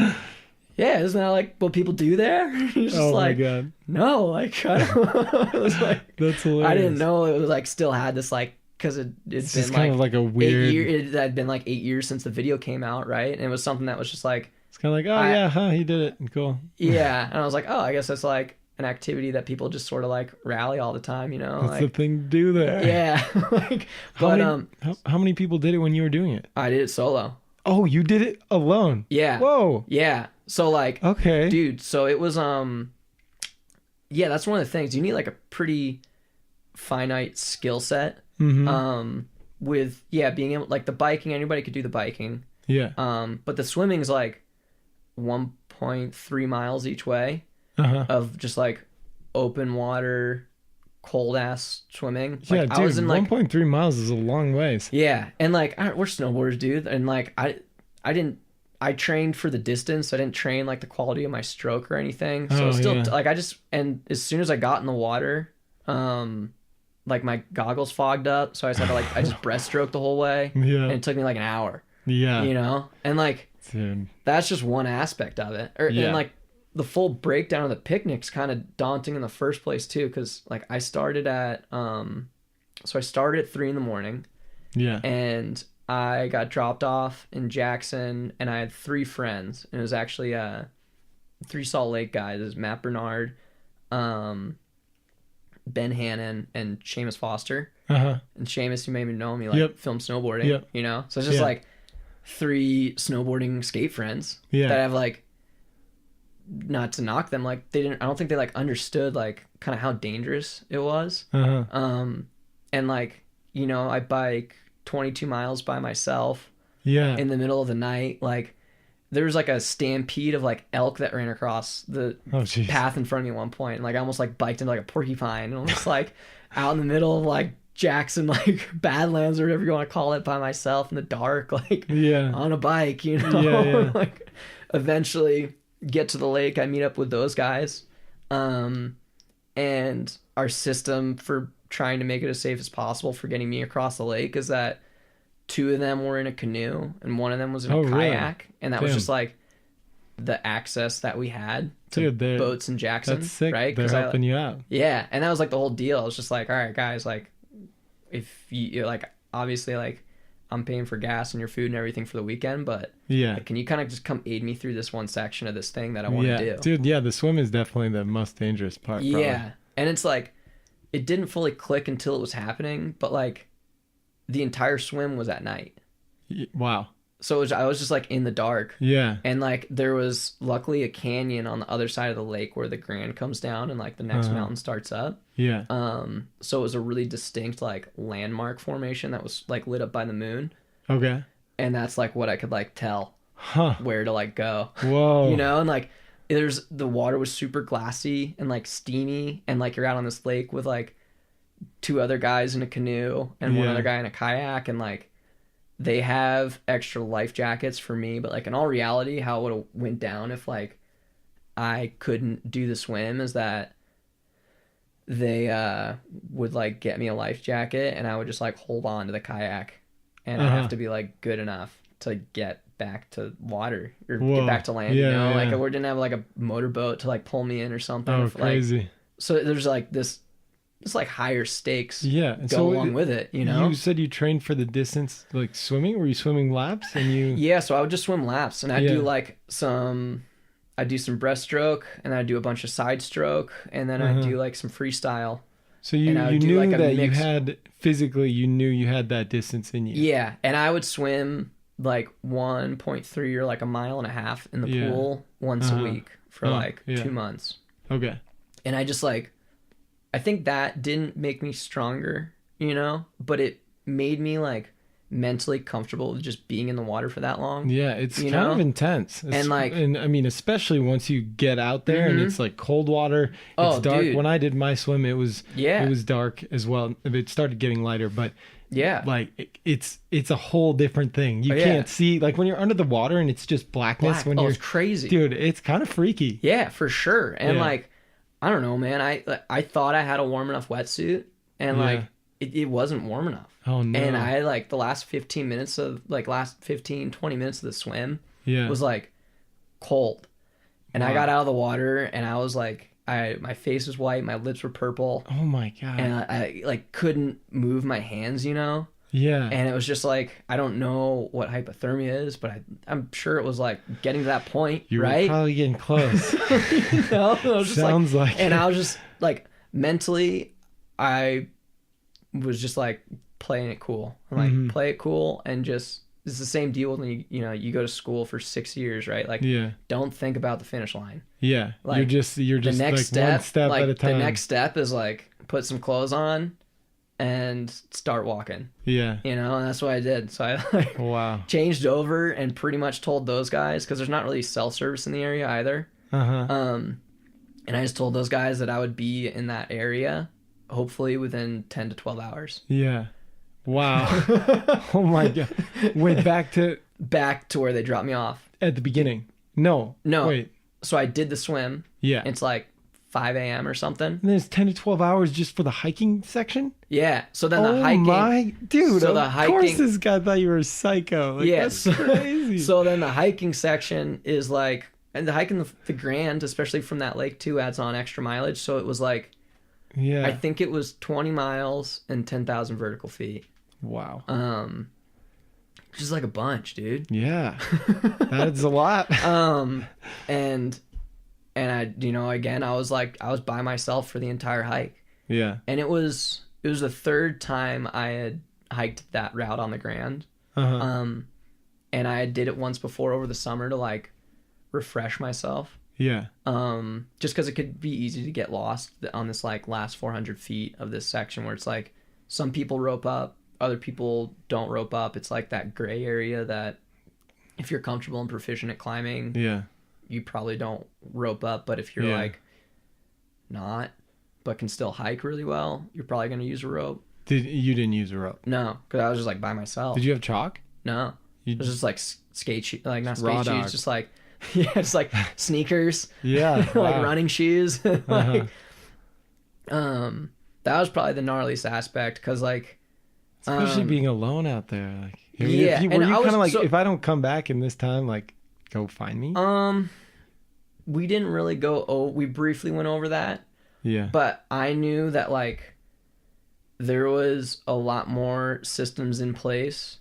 yeah, isn't that like what people do there? He's just Oh, like, my God. no, like I don't. It was like, That's hilarious. I didn't know it was like still had this like, because it's It's been just kind of like a weird. 8 years. It had been like 8 years since the video came out, right? And it was something that was just like, It's kind of like, oh, yeah, huh, he did it. Cool. yeah. And I was like, oh, I guess that's like an activity that people just sort of like rally all the time, you know? That's Like, the thing to do there. yeah. Like, How but many, how many people did it when you were doing it? I did it solo. Oh, you did it alone? Yeah. Whoa. Yeah. So like, Okay. dude, so it was yeah, that's one of the things. You need like a pretty finite skill set. Mm-hmm. With being able, like the biking, anybody could do the biking. Yeah. But the swimming is like 1.3 miles each way Uh-huh. of just like open water, cold ass swimming. Yeah, Like dude, I was in like 1.3 miles is a long ways. yeah, and like we're snowboarders, dude, and like I trained for the distance. I didn't train like the quality of my stroke or anything. So Oh, still yeah. like and as soon as I got in the water, like my goggles fogged up, so I just had to like I just breaststroke the whole way, Yeah. and it took me like an hour, Yeah. you know, and like Dude. that's just one aspect of it. Yeah. And like the full breakdown of the picnic's kind of daunting in the first place too, because like I started at 3 a.m. Yeah. and I got dropped off in Jackson, and I had 3 friends, and it was actually 3 Salt Lake guys. It was Matt Bernard, Ben Hannon, and Seamus Foster. Uh-huh. And Seamus, you maybe know me, like Yep. film snowboarding, Yep. you know? So it's just Yeah. like 3 snowboarding skate friends Yeah. that have like, not to knock them, like I don't think they like understood like kind of how dangerous it was. Uh-huh. And like, you know, I bike 22 miles by myself Yeah. in the middle of the night. Like there was like a stampede of like elk that ran across the Oh, jeez. path in front of me at one point. And like I almost like biked into like a porcupine, and I was like out in the middle of like Jackson, like Badlands or whatever you want to call it, by myself in the dark, like Yeah. on a bike, you know? Yeah, yeah. Like eventually get to the lake. I meet up with those guys. And our system for trying to make it as safe as possible for getting me across the lake is that 2 of them were in a canoe and 1 of them was in a Oh, really? kayak. And that was Damn. just like the access that we had to Dude, they're- boats in Jackson. That's sick. Right? They're 'Cause helping you out. yeah. And that was like the whole deal. It was just like, all right, guys, like if you like, obviously like I'm paying for gas and your food and everything for the weekend, but Yeah. like, can you kind of just come aid me through this one section of this thing that I want to Yeah. do? Dude, yeah, the swim is definitely the most dangerous part. Probably. Yeah. And it's like, it didn't fully click until it was happening, but like the entire swim was at night. Wow. So I was just like in the dark. Yeah. And like there was luckily a canyon on the other side of the lake where the Grand comes down and like the next Uh-huh. mountain starts up. Yeah. So it was a really distinct like landmark formation that was like lit up by the moon. Okay. And that's like what I could like tell Huh. where to like go. Whoa. You know, and like the water was super glassy and like steamy, and like you're out on this lake with like two other guys in a canoe and one other guy in a kayak, and like they have extra life jackets for me, but like in all reality, how it would have went down if like I couldn't do the swim is that they would like get me a life jacket and I would just like hold on to the kayak, and I'd have to be like good enough to get back to water or get back to land, you know? Like I didn't have like a motorboat to like pull me in or something. Oh, crazy. Like, so there's like this like higher stakes and go along with it, you know? You said you trained for the distance, like swimming? Were you swimming laps? And you... Yeah, so I would just swim laps, and I'd do like I'd do some breaststroke, and I'd do a bunch of side stroke, and then I'd do like some freestyle. So you knew like that you had, physically, you knew you had that distance in you. Yeah, and I would swim like 1.3 or like a mile and a half in the pool once a week for like 2 months. Okay. And I just like, I think that didn't make me stronger, you know, but it made me like mentally comfortable with just being in the water for that long. Yeah, it's kind of intense. And like, and I mean, especially once you get out there and it's like cold water, it's dark. Dude. When I did my swim, it was dark as well. It started getting lighter, but like it's a whole different thing. You can't see, like when you're under the water and it's just blackness. When you're it's crazy, dude. It's kind of freaky. Yeah, for sure. And like, I don't know, man. I thought I had a warm enough wetsuit, and like it wasn't warm enough. Oh no. And I like the last 20 minutes of the swim was like cold. And I got out of the water and I was like, my face was white, my lips were purple. Oh my God. And I like couldn't move my hands, you know? Yeah. And it was just like, I don't know what hypothermia is, but I'm sure it was like getting to that point, you right? You're probably getting close. You know? It was just Sounds like and I was just like, mentally, I was just like playing it cool. Like play it cool, and just, it's the same deal when you go to school for 6 years, right? Like don't think about the finish line. Yeah. Like you're just the next like one step like, at a time. The next step is like put some clothes on and start walking. Yeah. You know, and that's what I did. So I like changed over and pretty much told those guys, because there's not really self-service in the area either. And I just told those guys that I would be in that area hopefully within 10 to 12 hours. Yeah. Wow. Oh my God. Wait, back to where they dropped me off. At the beginning. No. Wait. So I did the swim. Yeah. It's like 5 a.m. or something. And then it's 10 to 12 hours just for the hiking section? Yeah. So then the hiking. Oh my, dude. So of course this guy thought you were a psycho. Like, yes. That's crazy. So then the hiking section is like, and the hiking the Grand, especially from that lake too, adds on extra mileage. So it was like, I think it was 20 miles and 10,000 vertical feet. Wow. Which is like a bunch, dude. Yeah. That's a lot. And I, again, I was by myself for the entire hike. Yeah. And it was the third time I had hiked that route on the Grand. And I did it once before over the summer to like refresh myself. Yeah. Just because it could be easy to get lost on this like last 400 feet of this section where it's like some people rope up, other people don't rope up. It's like that gray area that if you're comfortable and proficient at climbing, you probably don't rope up. But if you're like not, but can still hike really well, you're probably going to use a rope. You didn't use a rope? No, because I was just like by myself. Did you have chalk? No. It was just like skate shoes, like not skate shoes, just like, it's like sneakers. Yeah. Like running shoes. Like, that was probably the gnarliest aspect, because like, especially being alone out there. Like, were you kind of like, if I don't come back in this time, like, go find me? We didn't really go. We briefly went over that. Yeah. But I knew that like there was a lot more systems in place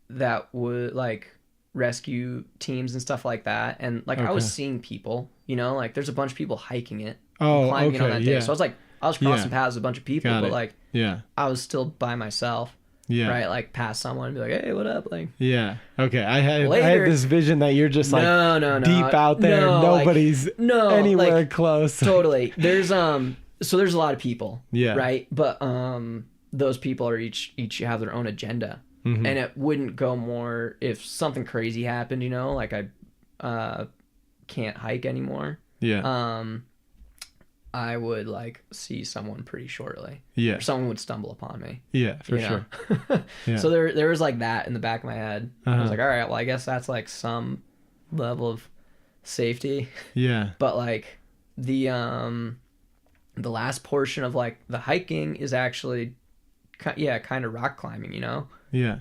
that would like rescue teams and stuff like that. And like I was seeing people, like there's a bunch of people hiking it, climbing it on that day. So I was crossing paths with a bunch of people, but like I was still by myself. Yeah. Right. Like pass someone and be like, hey, what up? Like. Yeah. Okay. I had this vision that you're just like no, deep out there. Nobody's anywhere close. Totally. There's so there's a lot of people. Yeah. Right. But those people are each have their own agenda. Mm-hmm. And it wouldn't go more if something crazy happened, like I can't hike anymore. Yeah. I would like see someone pretty shortly. Yeah. Or someone would stumble upon me. Yeah, for you know? sure. Yeah. So there was like that in the back of my head. I Uh-huh. was like, all right, well, I guess that's like some level of safety. Yeah. But like the last portion of like the hiking is actually kind of rock climbing, you know? Yeah.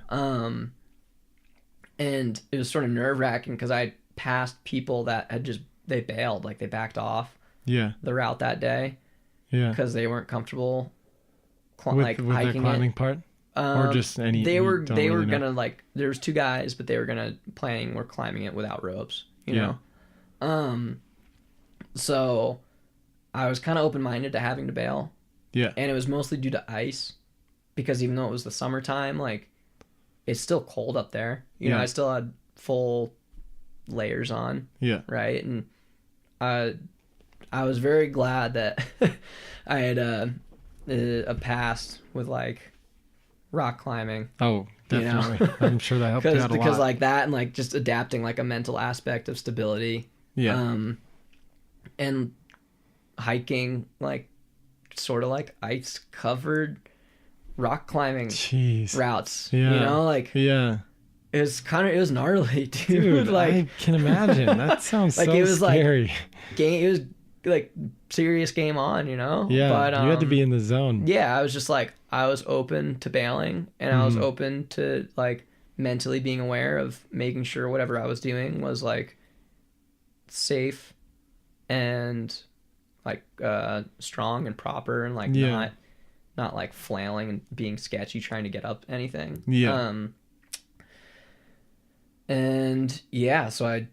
And it was sort of nerve-wracking because I passed people that had they bailed, like they backed off Yeah. the route that day Yeah. because they weren't comfortable With hiking the climbing it. part? Or just any They you were don't really know? gonna like there was 2 guys, but they were planning were climbing it without ropes, you know. So I was kind of open-minded to having to bail. Yeah. And it was mostly due to ice because even though it was the summertime, like it's still cold up there. You know, Yeah. I still had full layers on, Yeah. right? And I was very glad that I had a past with like rock climbing. Oh, You know? definitely. I'm sure that helped you out a lot. Because like that and like just adapting like a mental aspect of stability. Yeah. And hiking like sort of like ice covered rock climbing Jeez. routes. Yeah. You know, like Yeah. it was gnarly, dude. Dude, like I can imagine. That sounds like so it was scary. it was like serious game on, you know? Yeah. But you had to be in the zone. yeah, I was just like I was open to bailing and I was Mhm. open to like mentally being aware of making sure whatever I was doing was like safe and like strong and proper and like Yeah. not like flailing and being sketchy trying to get up anything. Yeah. And yeah, so I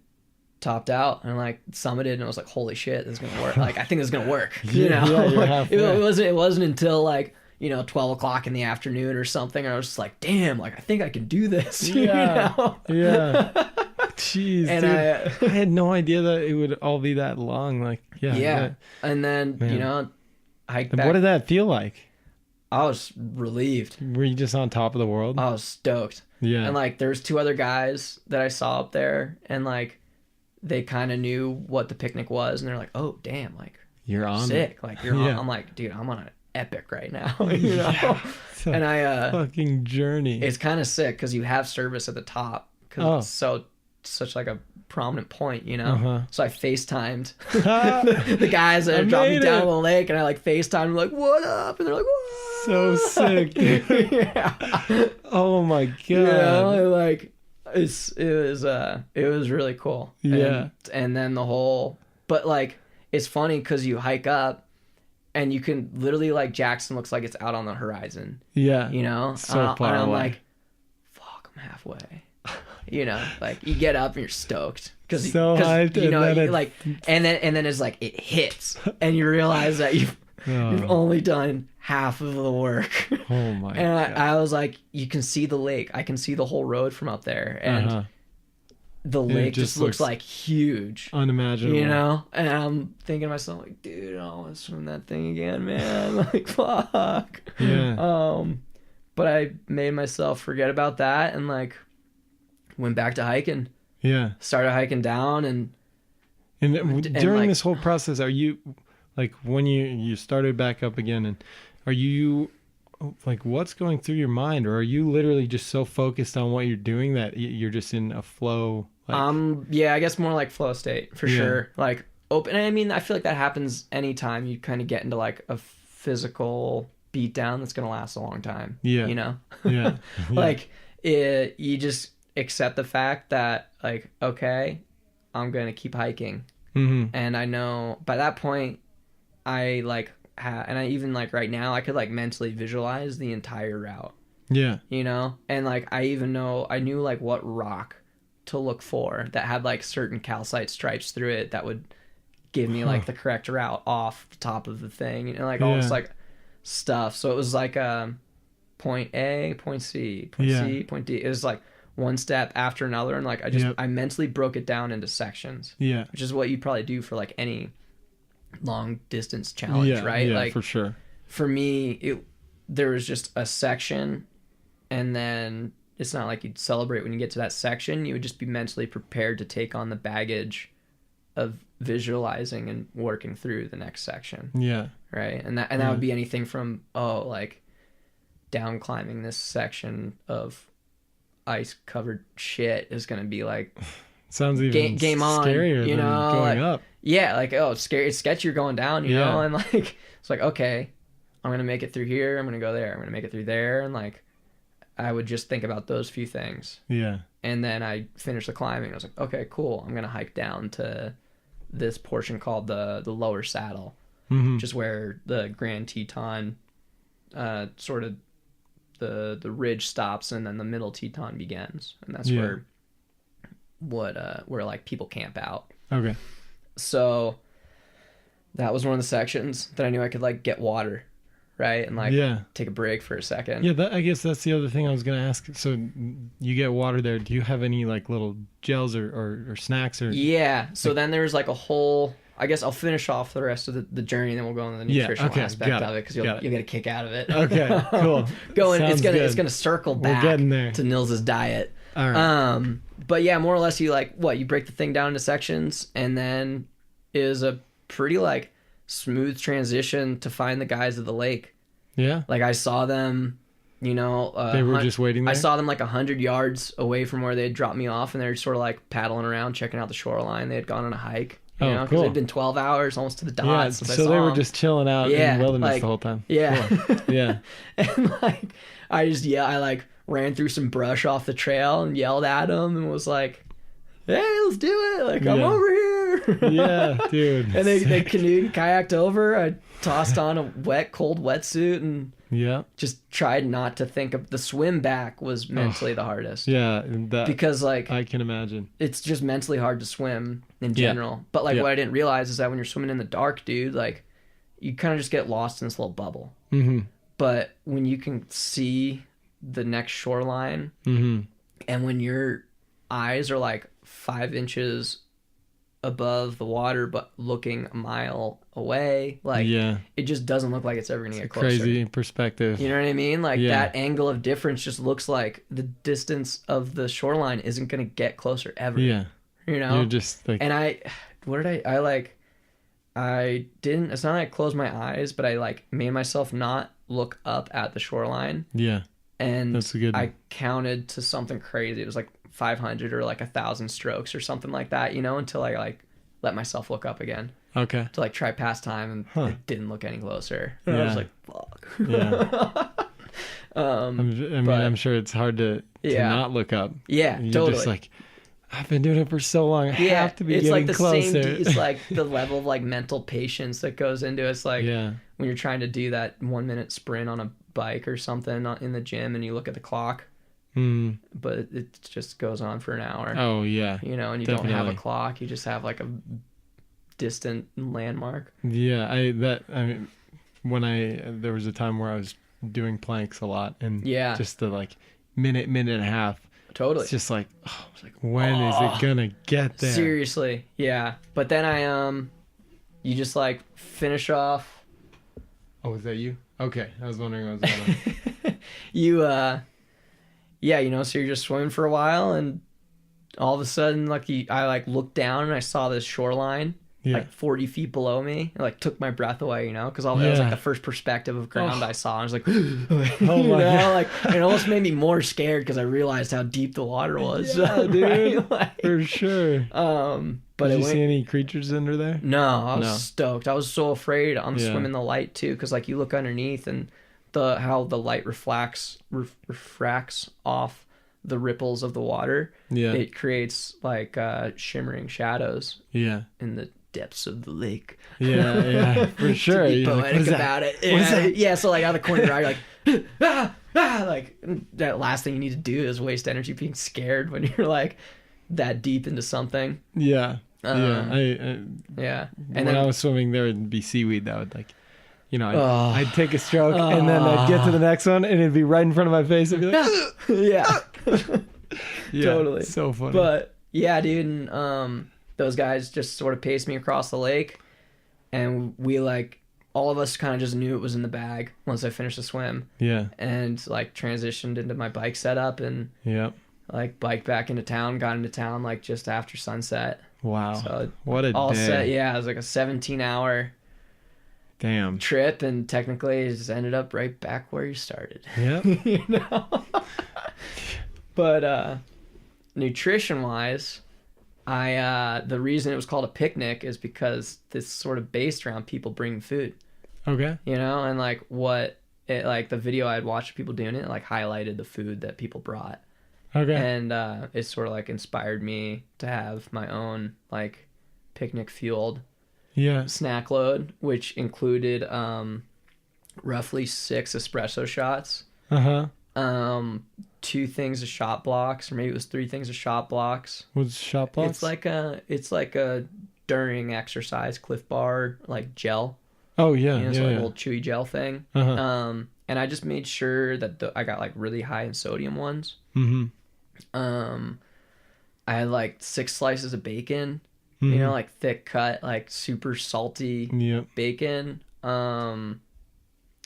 topped out and like summited and I was like, holy shit, this is gonna work. Like I think this is gonna work. You Yeah, know? yeah, you're Like, halfway. it wasn't until like, you know, 12 o'clock in the afternoon or something and I was just like, damn, like I think I can do this. Yeah. You know? Yeah. Jeez, And dude. I had no idea that it would all be that long. Like, yeah. yeah. And then, Man. you know, hiked And back. what did that feel like? I was relieved. Were you just on top of the world? I was stoked. Yeah. And like there's 2 other guys that I saw up there and like they kind of knew what the picnic was and they're like, "Oh, damn, like You're on sick. it. Like you're Yeah. on." I'm like, "Dude, I'm on an epic right now." You know? It's a And I fucking journey. it's kind of sick cuz you have service at the top cuz Oh. it's such like a prominent point, you know. Uh-huh. So I FaceTimed the guys that I had dropped me made down it. the lake and I like FaceTimed like, "What up?" And they're like, "What?" So sick, dude. Yeah. Oh my god. You know, like it was really cool. Yeah. And then the whole, but like it's funny because you hike up and you can literally like Jackson looks like it's out on the horizon. Yeah. You know, So far and I'm away. like, fuck, I'm halfway. You know, like you get up and you're stoked because So hyped, you and know, then you, it- like, and then it's like it hits and you realize that you've Oh. only done half of the work. Oh my And god. I was like, you can see the lake. I can see the whole road from up there. And Uh-huh. the lake just looks like huge. Unimaginable. You know? And I'm thinking to myself, like, dude, I want to swim that thing again, man. Like, fuck. Yeah. But I made myself forget about that and, like, went back to hiking. Yeah. Started hiking down and During like- this whole process, are you like when you started back up again, and are you like what's going through your mind, or are you literally just so focused on what you're doing that you're just in a flow? Like, yeah, I guess more like flow state for Yeah. sure. Like open. I mean, I feel like that happens anytime you kind of get into like a physical beatdown that's gonna last a long time. Yeah. You know. yeah. Like you just accept the fact that like okay, I'm gonna keep hiking, Mm-hmm. and I know by that point, I like and I even like right now I could like mentally visualize the entire route. Yeah. You know, and like I knew like what rock to look for that had like certain calcite stripes through it that would give me like the correct route off the top of the thing and like all this Yeah. like stuff. So it was like point A, point C, point Yeah. C, point D. It was like one step after another, and like Yep. I mentally broke it down into sections, Yeah. which is what you probably do for like any long distance challenge, Yeah. right? Yeah, Like for sure. for me, there was just a section, and then it's not like you'd celebrate when you get to that section. You would just be mentally prepared to take on the baggage of visualizing and working through the next section. Yeah. Right. And that would be anything from, like down climbing this section of ice covered shit is going to be like, sounds even game scarier on, you than know, going like, up. Yeah. Like, oh, it's scary. It's sketchy going down, you know? And like, it's like, okay, I'm going to make it through here. I'm going to go there. I'm going to make it through there. And like, I would just think about those few things. Yeah. And then I finished the climbing. I was like, okay, cool. I'm going to hike down to this portion called the lower saddle, which is where the Grand Teton, sort of the ridge stops, and then the middle Teton begins. And that's where like people camp out. Okay. So that was one of the sections that I knew I could like get water. Right. And like take a break for a second. Yeah. I guess that's the other thing I was going to ask. So you get water there. Do you have any like little gels or snacks or? Yeah. So then there's like a whole, I guess I'll finish off the rest of the journey and then we'll go into the nutritional aspect of it because you'll get a kick out of it. Okay, cool. It's gonna circle back to Nils's diet. All right. But yeah, more or less you break the thing down into sections, and then is a pretty like smooth transition to find the guys at the lake. Yeah. Like I saw them, you know, they were just waiting there? I saw them like 100 yards away from where they had dropped me off, and they were sort of like paddling around, checking out the shoreline. They had gone on a hike. You know, because it'd been 12 hours almost to the dot since I saw so they were them. just chilling out in the wilderness the whole time. Yeah. Cool. Yeah. And like, I like ran through some brush off the trail and yelled at them and was like, hey, let's do it. Like, I'm over here. Yeah, dude. And they canoed and kayaked over. I tossed on a cold wetsuit and just tried not to think of the swim back was mentally the hardest. Yeah. Because like, I can imagine. It's just mentally hard to swim in general. Yeah. But like what I didn't realize is that when you're swimming in the dark, dude, like you kind of just get lost in this little bubble. Mm-hmm. But when you can see the next shoreline and when your eyes are like 5 inches above the water but looking a mile away, like it just doesn't look like it's ever gonna get closer. Crazy perspective, you know what I mean? Like that angle of difference just looks like the distance of the shoreline isn't gonna get closer ever. You know, you're just like, and I didn't, it's not like I closed my eyes, but I like made myself not look up at the shoreline. And that's good. I counted to something crazy. It was like 500 or like 1,000 strokes or something like that, you know, until I like let myself look up again. Okay. To like try pastime, and it didn't look any closer. And I was like, fuck. I'm sure it's hard to not look up. Yeah, you're totally. Just like, I've been doing it for so long. I have to be getting like the closer. Same, it's like the level of like mental patience that goes into it. It's like when you're trying to do that 1 minute sprint on a bike or something in the gym and you look at the clock. But it just goes on for an hour. Oh yeah. You know, and you don't have a clock. You just have like a distant landmark. Yeah, there was a time where I was doing planks a lot, and just the like minute and a half. Totally. It's just like, when is it gonna get there? Seriously, yeah. But then you just like finish off. Oh, was that you? Okay, I was wondering what was going on. You know, so you're just swimming for a while, and all of a sudden, I like looked down and I saw this shoreline, like 40 feet below me. It like took my breath away, you know, because that was like the first perspective of ground I saw. I was like, like it almost made me more scared because I realized how deep the water was. Yeah, dude, like, for sure. But did you see any creatures under there? No, I was stoked. I was so afraid. I'm swimming the light too, because like you look underneath and how the light refracts off the ripples of the water. It creates like shimmering shadows. In the depths of the lake. For sure. To be poetic about it. Yeah. So like out of the corner of your eye, you're like like that last thing you need to do is waste energy being scared when you're like that deep into something. And when I was swimming, there would be seaweed that would like, you know, I'd take a stroke and then I'd get to the next one and it'd be right in front of my face. I'd be like, totally. So funny. But yeah, dude, and those guys just sort of paced me across the lake, and we like all of us kind of just knew it was in the bag once I finished the swim. And like transitioned into my bike setup and like biked back into town, got into town like just after sunset. Wow. So what a all day. set. Yeah, it was like a 17-hour Damn. trip, and technically it just ended up right back where you started. Yep. You know. But nutrition wise, the reason it was called a picnic is because this sort of based around people bringing food. Okay. You know, and like the video I had watched people doing it, like highlighted the food that people brought. Okay. And it sort of like inspired me to have my own like picnic fueled Yeah. snack load, which included roughly 6 espresso shots, Uh-huh. 2 things of shot blocks, or maybe it was 3 things of shot blocks. What's shot blocks? It's like a during exercise Cliff Bar like gel. Oh yeah. You know, it's yeah. like a Yeah. little chewy gel thing. Uh-huh. And I just made sure that I got like really high in sodium ones. Mm-hmm. I had like 6 slices of bacon, Mm-hmm. you know, like thick cut, like super salty Yep. bacon.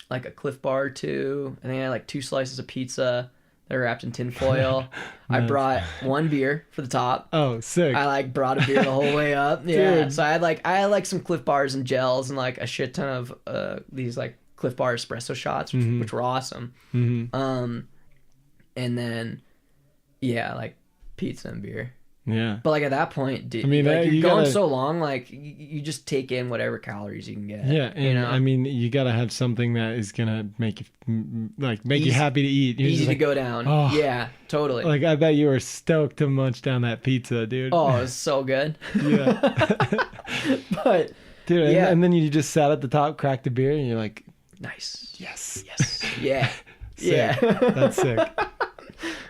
Like a Cliff Bar or 2. And then I had like 2 slices of pizza that were wrapped in tin foil. I Nice. brought 1 beer for the top. Oh, sick. I like brought a beer the whole way up. Yeah. Dude. So I had like some Cliff Bars and gels and like a shit ton of these like Cliff Bar espresso shots, which were awesome. Mm-hmm. And then yeah, like pizza and beer. Yeah. But like at that point, dude, I mean, like, you you're going gotta- so long, like you just take in whatever calories you can get. Yeah, and you know? I mean, you gotta have something that is gonna make you make you Easy- happy to eat. You're easy just to like, go down. oh. Yeah, totally. Like I bet you were stoked to munch down that pizza, dude. Oh, it's so good. Yeah. But Dude, and, Yeah. and then you just sat at the top, cracked a beer, and you're like, nice. yes, Yes. Yeah. sick. Yeah. That's sick.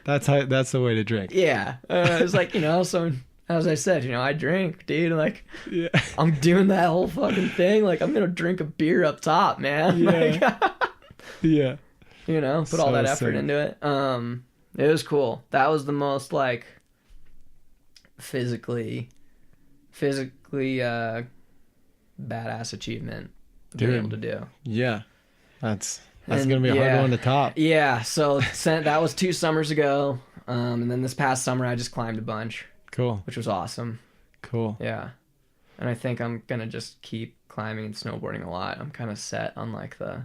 That's the way to drink. Yeah. It's like, you know, so as I said, you know, I drink, dude. Like, Yeah. I'm doing that whole fucking thing. Like, I'm gonna drink a beer up top, man. Yeah. Like, Yeah. you know, put all So that effort sick. into it. It was cool. That was the most like physically badass achievement to be Dude. able to do. Yeah. That's And, gonna be a hard yeah. one to top. Yeah, so that was 2 summers ago. And then this past summer I just climbed a bunch, Cool. which was awesome. Cool. Yeah. And I think I'm gonna just keep climbing and snowboarding a lot. I'm kind of set on like the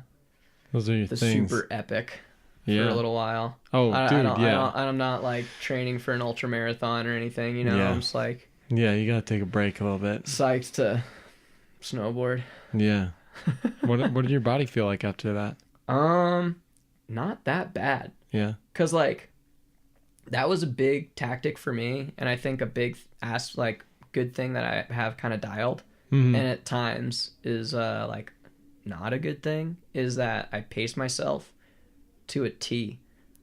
Those are your the things. super epic yeah. for a little while. Oh, dude, yeah. I'm not like training for an ultra marathon or anything, you know. Yeah. I'm just like Yeah, you gotta take a break a little bit. psyched to snowboard. Yeah. What did your body feel like after that? Not that bad. Yeah. 'Cause like that was a big tactic for me, and I think a big good thing that I have kind of dialed, Mhm. and at times is like not a good thing, is that I pace myself to a T.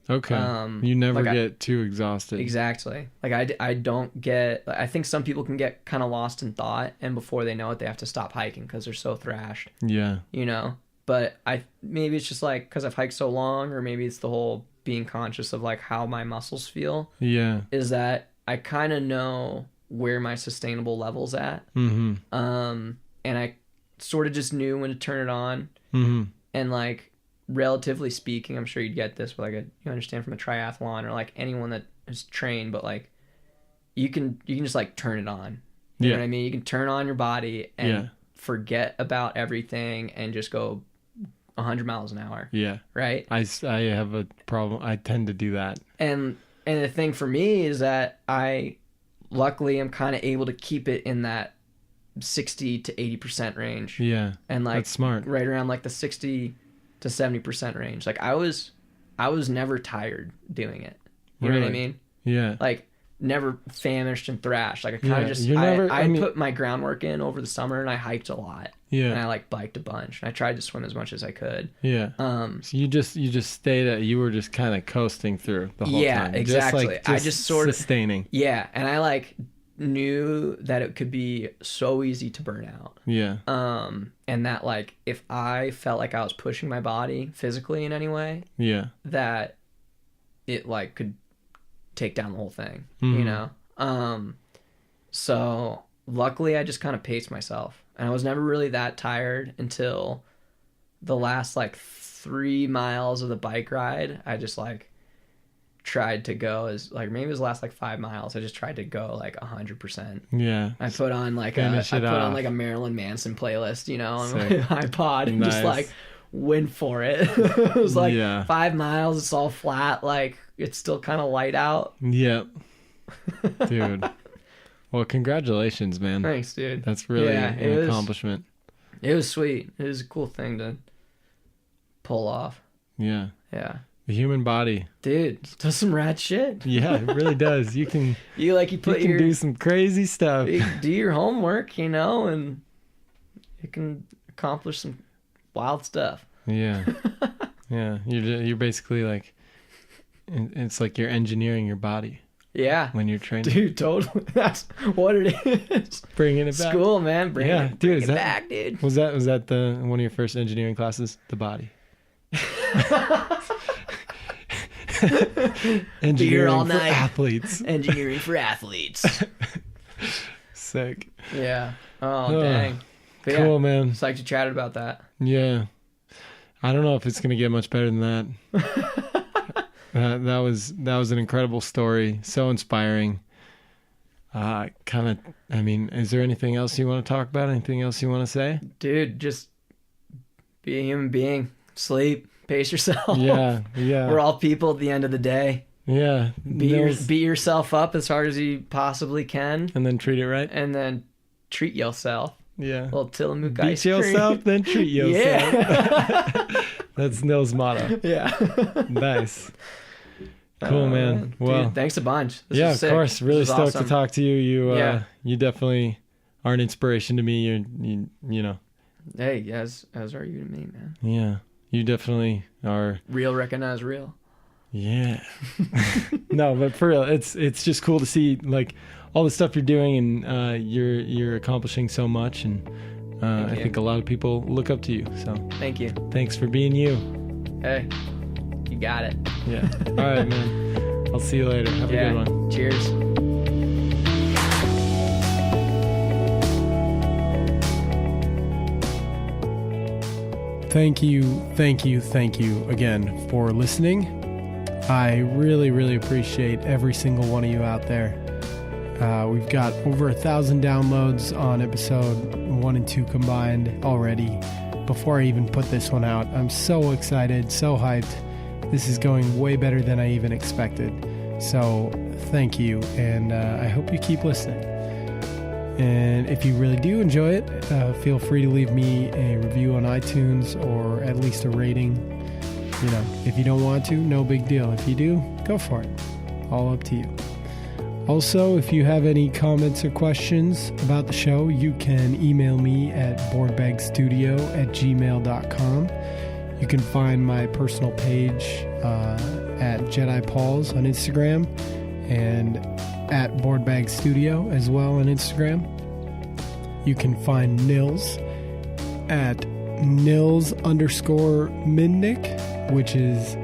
Okay. Um, You never like get too exhausted. Exactly. Like I don't get. I think some people can get kind of lost in thought, and before they know it, they have to stop hiking because they're so thrashed. Yeah. You know. But maybe it's just like because I've hiked so long, or maybe it's the whole being conscious of like how my muscles feel. Yeah. Is that I kind of know where my sustainable level's at. Mm-hmm. And I sort of just knew when to turn it on. Mm-hmm. And like relatively speaking, I'm sure you'd get this, but like you understand from a triathlon or like anyone that is trained, but like you can just like turn it on. You Yeah. know what I mean? You can turn on your body and Yeah. forget about everything and just go 100 miles an hour. Yeah. Right? I have a problem. I tend to do that. And the thing for me is that I luckily am kind of able to keep it in that 60 to 80% range. Yeah. And like That's smart. right around like the 60 to 70% range. Like I was never tired doing it. You know what I Really? mean? Yeah. Like never famished and thrashed. Like I kind Yeah, of just you're never- I I mean- put my groundwork in over the summer, and I hiked a lot. Yeah. And I like biked a bunch. And I tried to swim as much as I could. Yeah. So you just stayed at, you were just kind of coasting through the whole Yeah, time. exactly. I just sort of- sustaining. Yeah, and I like knew that it could be so easy to burn out. Yeah. And that like if I felt like I was pushing my body physically in any way, Yeah. that it like could take down the whole thing, Mhm. you know? So luckily I just kind of paced myself, and I was never really that tired until the last like 3 miles of the bike ride. I just like tried to go as like maybe it was the last like 5 miles. I just tried to go like 100%. Yeah. I put on like a Marilyn Manson playlist, you know, on my iPod and just like went for it. It was like 5 miles. It's all flat. Like it's still kind of light out. Yep. Dude. Well, congratulations, man. Thanks, dude. That's really an accomplishment. It was sweet. It was a cool thing to pull off. Yeah. Yeah. The human body. Dude, does some rad shit. Yeah, it really does. You can do some crazy stuff. You do your homework, you know, and you can accomplish some wild stuff. Yeah. Yeah. You're basically like, it's like you're engineering your body. Yeah. When you're training. Dude, totally. That's what it is. Bringing it back. School, man. Bring it back, dude. Was that one of your first engineering classes? The body. Engineering all for night. Athletes. Engineering for athletes. Sick. Yeah. Oh, dang. But cool, yeah, man. Psyched you chatted about that. Yeah. I don't know if it's gonna get much better than that. That was an incredible story. So inspiring. Is there anything else you want to talk about? Anything else you want to say? Dude, just be a human being. Sleep. Pace yourself. Yeah. We're all people at the end of the day. Yeah. Beat yourself up as hard as you possibly can. And then treat it right. And then treat yourself. Yeah. A little Tillamook Beat ice cream. yourself, then treat yourself. Yeah. That's Nils' motto. Yeah. Nice. Cool, man. Well, dude, thanks a bunch. This yeah, was sick. of course. Really stoked awesome. to talk to you. You definitely are an inspiration to me. You know. Hey, as are you to me, man. Yeah. You definitely are. Real recognize real. Yeah. No, but for real, it's just cool to see like all the stuff you're doing, and you're accomplishing so much, and I think a lot of people look up to you. So thank you. Thanks for being you. Hey, you got it. Yeah. All right, man. I'll see you later. Have a good one. Cheers. Thank you again for listening. I really, really appreciate every single one of you out there. We've got over 1,000 downloads on episode 1 and 2 combined already. Before I even put this one out, I'm so excited, so hyped. This is going way better than I even expected. So thank you, and I hope you keep listening. And if you really do enjoy it, feel free to leave me a review on iTunes, or at least a rating. You know, if you don't want to, no big deal. If you do, go for it. All up to you. Also, if you have any comments or questions about the show, you can email me at boardbagstudio@gmail.com. You can find my personal page at Jedi Pauls on Instagram, and at Boardbag Studio as well on Instagram. You can find Nils at Nils_Mindnich, which is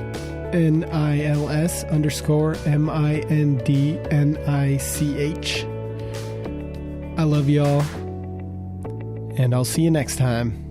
NILS_MINDNICH. I love y'all, and I'll see you next time.